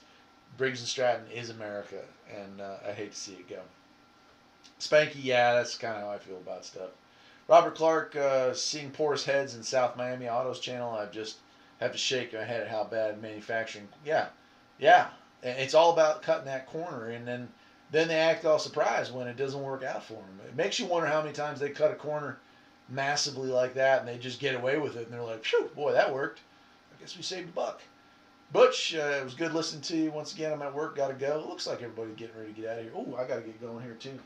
Briggs & Stratton is America, and I hate to see it go. Spanky, yeah, that's kind of how I feel about stuff. Robert Clark, seeing porous heads in South Miami Autos channel, I just have to shake my head at how bad manufacturing. Yeah. It's all about cutting that corner, and then they act all surprised when it doesn't work out for them. It makes you wonder how many times they cut a corner massively like that, and they just get away with it, and they're like, phew, boy, that worked. I guess we saved a buck. Butch, it was good listening to you once again. I'm at work, got to go. It looks like everybody's getting ready to get out of here. Oh, I got to get going here too,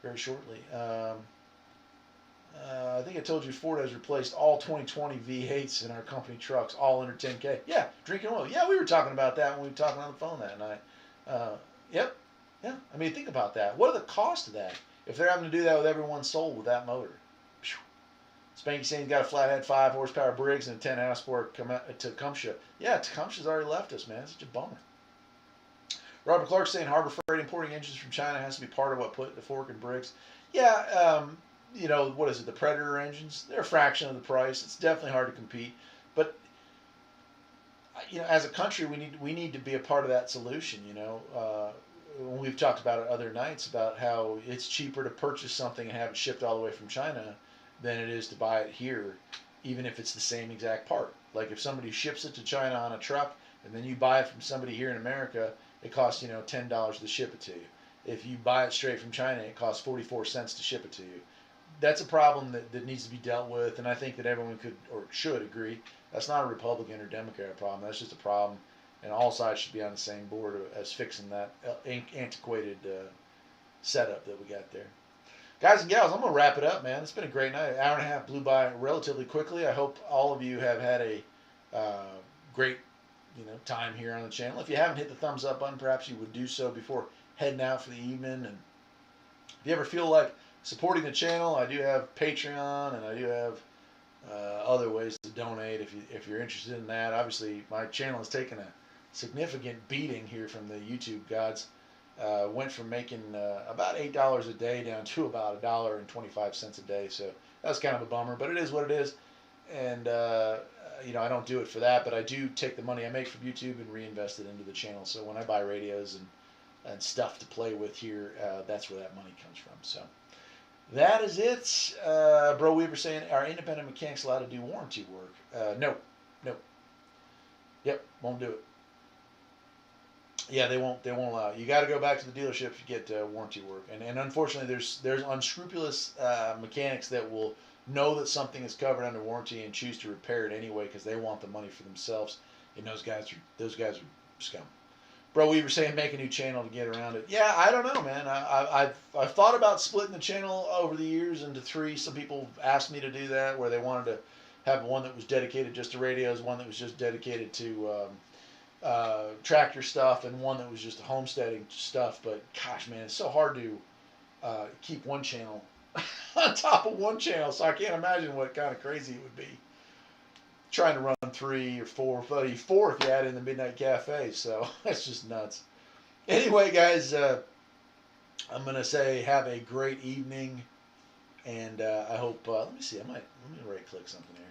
very shortly. I think I told you Ford has replaced all 2020 V8s in our company trucks, all under 10K. Yeah, drinking oil. Yeah, we were talking about that when we were talking on the phone that night. Yep. Yeah. I mean, think about that. What are the costs of that if they're having to do that with everyone sold with that motor? Spanky saying he's got a flathead 5 horsepower Briggs and a 10 horsepower Tecumseh. Yeah, Tecumseh's already left us, man. It's such a bummer. Robert Clark saying Harbor Freight importing engines from China has to be part of what put the fork in Briggs. Yeah, what is it, the Predator engines? They're a fraction of the price. It's definitely hard to compete. But as a country, we need to be a part of that solution. We've talked about it other nights about how it's cheaper to purchase something and have it shipped all the way from China than it is to buy it here, even if it's the same exact part. Like if somebody ships it to China on a truck and then you buy it from somebody here in America, it costs $10 to ship it to you. If you buy it straight from China, it costs 44 cents to ship it to you. That's a problem that needs to be dealt with, and I think that everyone could or should agree that's not a Republican or Democrat problem. That's just a problem, and all sides should be on the same board as fixing that antiquated setup that we got there. Guys and gals, I'm going to wrap it up, man. It's been a great night. An hour and a half blew by relatively quickly. I hope all of you have had a great time here on the channel. If you haven't hit the thumbs up button, perhaps you would do so before heading out for the evening. And if you ever feel like supporting the channel, I do have Patreon, and I do have other ways to donate if you're interested in that. Obviously, my channel has taken a significant beating here from the YouTube gods. Went from making about $8 a day down to about $1.25 a day. So that's kind of a bummer, but it is what it is. And I don't do it for that, but I do take the money I make from YouTube and reinvest it into the channel. So when I buy radios and stuff to play with here, that's where that money comes from. So that is it. Bro Weaver saying, are independent mechanics allowed to do warranty work? No. Yep, won't do it. Yeah, they won't allow it. You got to go back to the dealership to get warranty work. And unfortunately, there's unscrupulous mechanics that will know that something is covered under warranty and choose to repair it anyway because they want the money for themselves. And those guys are scum. Bro, we were saying make a new channel to get around it. Yeah, I don't know, man. I've thought about splitting the channel over the years into 3. Some people asked me to do that, where they wanted to have one that was dedicated just to radios, one that was just dedicated to tractor stuff, and one that was just homesteading stuff. But gosh, man, it's so hard to keep one channel on top of one channel, so I can't imagine what kind of crazy it would be trying to run 3 or 4, 4 if you add in the Midnight Cafe. So that's just nuts. Anyway, guys, I'm gonna say have a great evening, and I hope. Let me see. Let me right click something here.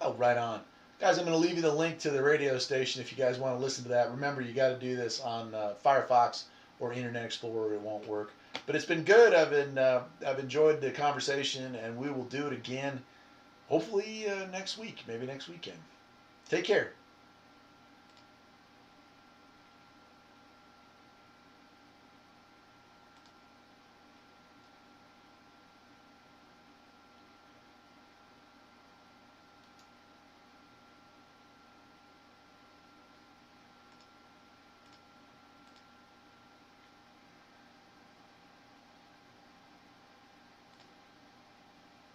Oh, right on. Guys, I'm going to leave you the link to the radio station if you guys want to listen to that. Remember, you got to do this on Firefox or Internet Explorer. It won't work. But it's been good. I've enjoyed the conversation, and we will do it again hopefully next week, maybe next weekend. Take care.